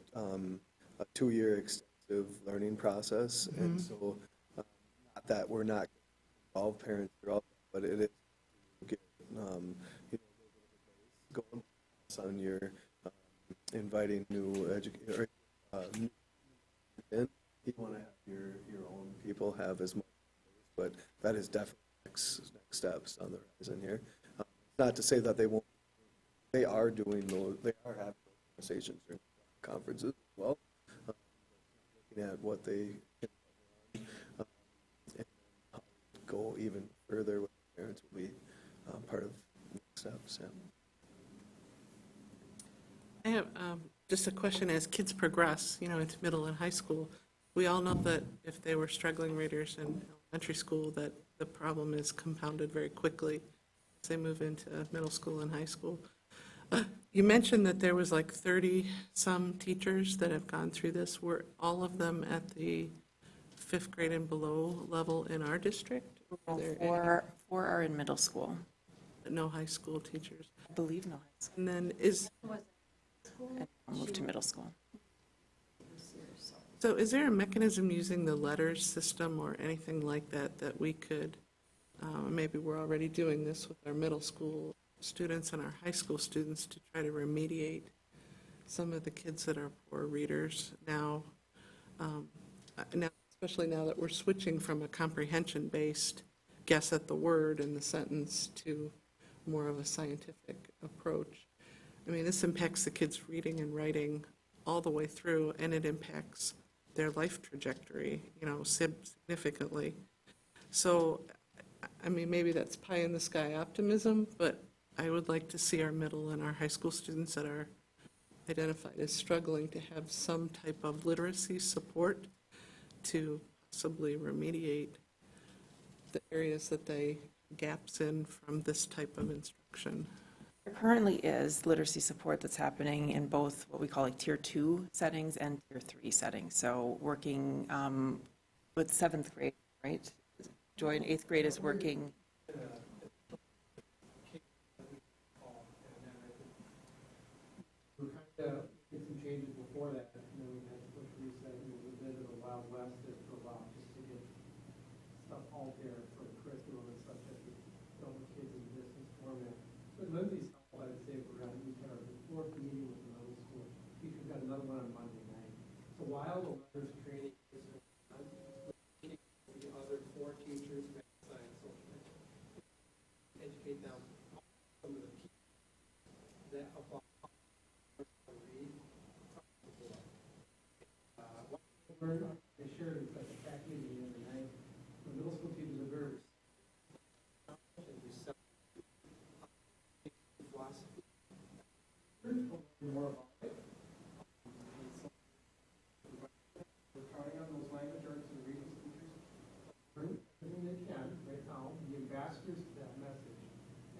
2-year extensive learning process, and so not that we're not involved parents throughout, but it is to get going on your inviting new educators in. You want to have your own people have as much, but that is definitely next steps on the horizon here. Not to say that they won't. They are doing those. They are having those conversations during conferences as well. Looking at what they can and how to go even. further with parents will be part of next steps. Yeah. I have just a question. As kids progress, into middle and high school, we all know that if they were struggling readers in elementary school, that the problem is compounded very quickly as they move into middle school and high school. You mentioned that there was like 30-some teachers that have gone through this. Were all of them at the 5th grade and below level in our district? Or were there any- Four are in middle school. No high school teachers? I believe no high school. And then is, And moved to middle school. so is there a mechanism using the letters system or anything like that that we could, maybe we're already doing this with our middle school students and our high school students to try to remediate some of the kids that are poor readers now, especially now that we're switching from a comprehension-based guess at the word in the sentence to more of a scientific approach. I mean, this impacts the kids' reading and writing all the way through, and it impacts their life trajectory, significantly. So, I mean, maybe that's pie-in-the-sky optimism, but I would like to see our middle and our high school students that are identified as struggling to have some type of literacy support to possibly remediate the areas that they gaps in from this type of instruction. There currently is literacy support that's happening in both what we call like Tier 2 settings and Tier 3 settings. So working with 7th grade, right? Joy in 8th grade is working. We did some changes before that, and then we had to push reset, and it was a bit of a Wild West there for a while, just to get stuff out there for the curriculum and such that we dealt with kids in distance format. But Lindsay's helpful, I'd say, we've had our 4th meeting with the middle school. We've got another one on Monday night. So while the letters training is on, the other 4 teachers, math, science, social, educate them on some of the pieces that apply. I shared it at the fact meeting the other night. The middle school teachers are very receptive to philosophy. More about it. We're counting on those language arts and reading teachers. Learn everything they can right now, be ambassadors to that message,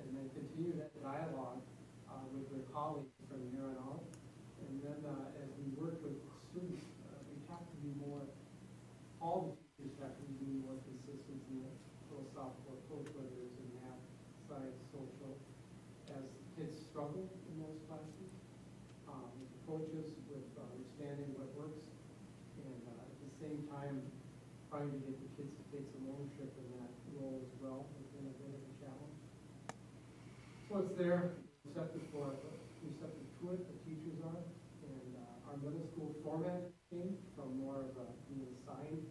and then continue that dialogue with their colleagues from here on out. And then as we work with students, we have to be more, all the teachers have to be more consistent in the philosophical approach, whether it's in math, science, social, as kids struggle in those classes, with approaches, with understanding what works, and at the same time, trying to get the kids to take some ownership in that role as well, has been a bit of a challenge. So it's there, receptive to it, the teachers are, and our middle school format changed from more of a being assigned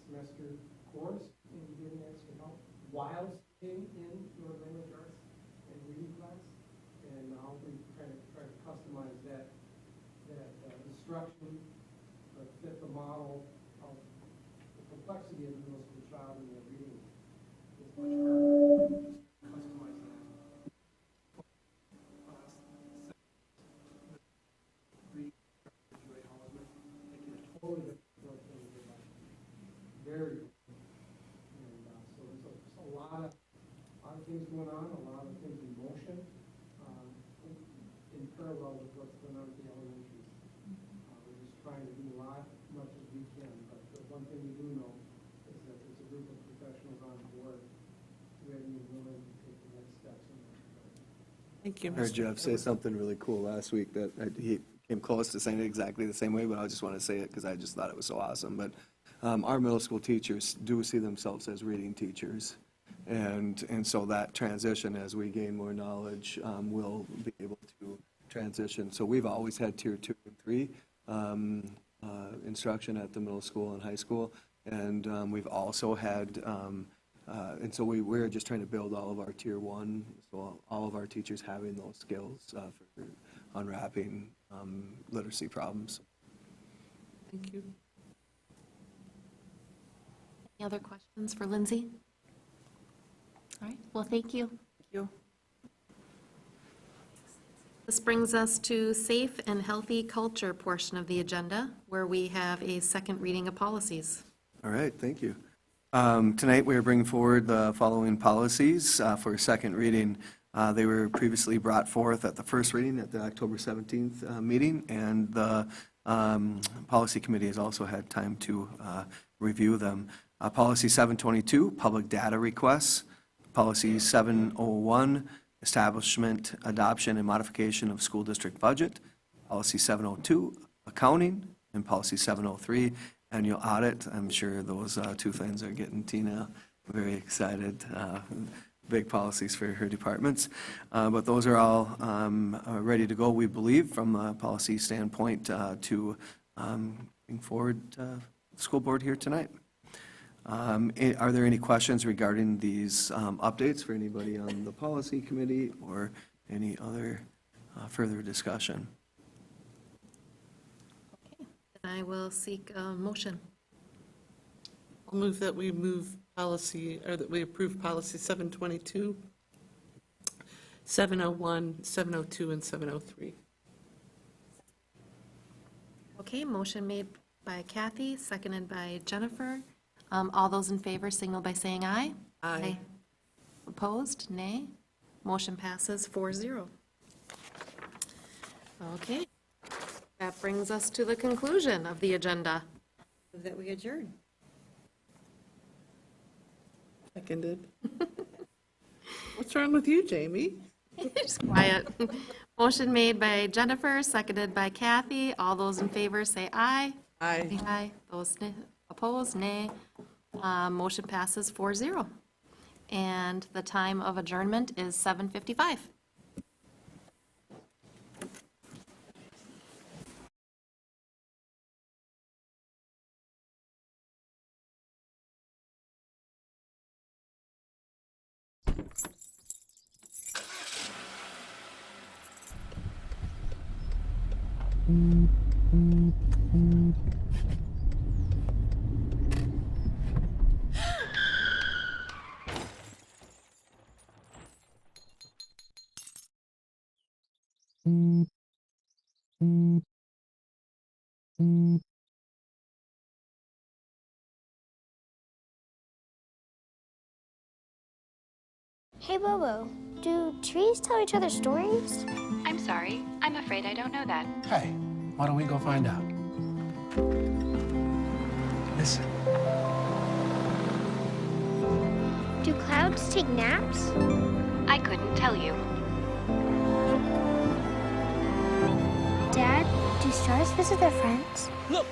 semester course and giving extra help while staying in your language arts and reading class. And now we kind of try to customize that instruction, fit the model of the complexity of the middle school child and their reading. It's much harder to customize that. Totally different thing we did last year. Very different. And so there's a lot of things going on, a lot of things in motion, in parallel with what's going on at the elementaries. We're just trying to do much as we can, but the one thing we do know is that there's a group of professionals on board ready and willing to take the next steps in that regard. Thank you, I heard Jeff say something really cool last week that he came close to saying it exactly the same way, but I just want to say it because I just thought it was so awesome. But our middle school teachers do see themselves as reading teachers. And so that transition, as we gain more knowledge, will be able to transition. So we've always had Tier 2 and 3 instruction at the middle school and high school. And we've also had, and so we're just trying to build all of our Tier 1, so all of our teachers having those skills for unwrapping literacy problems. Thank you. Any other questions for Lindsay? All right, well, thank you. Thank you. This brings us to safe and healthy culture portion of the agenda, where we have a second reading of policies. All right, thank you. Tonight, we are bringing forward the following policies for a second reading. They were previously brought forth at the first reading at the October 17th meeting, and the Policy Committee has also had time to review them. Policy 722, public data requests. Policy 701, establishment, adoption, and modification of school district budget. Policy 702, accounting. And Policy 703, annual audit. I'm sure those two things are getting Tina very excited. Big policies for her departments. But those are all ready to go, we believe, from a policy standpoint to bring forward the school board here tonight. Are there any questions regarding these updates for anybody on the policy committee or any other further discussion? I will seek a motion. I'll move that we move policy, or that we approve policy 722, 701, 702, and 703. Okay, motion made by Kathy, seconded by Jennifer. All those in favor signal by saying aye. Aye. Opposed, nay. Motion passes 4-0. Okay, that brings us to the conclusion of the agenda. Move that we adjourn. Seconded. What's wrong with you, Jamie? Just quiet. Motion made by Jennifer, seconded by Kathy. All those in favor say aye. Aye. Aye. Those opposed, nay. Motion passes 4-0. And the time of adjournment is 7:55. Hey Bobo, do trees tell each other stories? I'm sorry, I'm afraid I don't know that. Hey, why don't we go find out? Listen. Do clouds take naps? I couldn't tell you. Dad, do stars visit their friends? Look,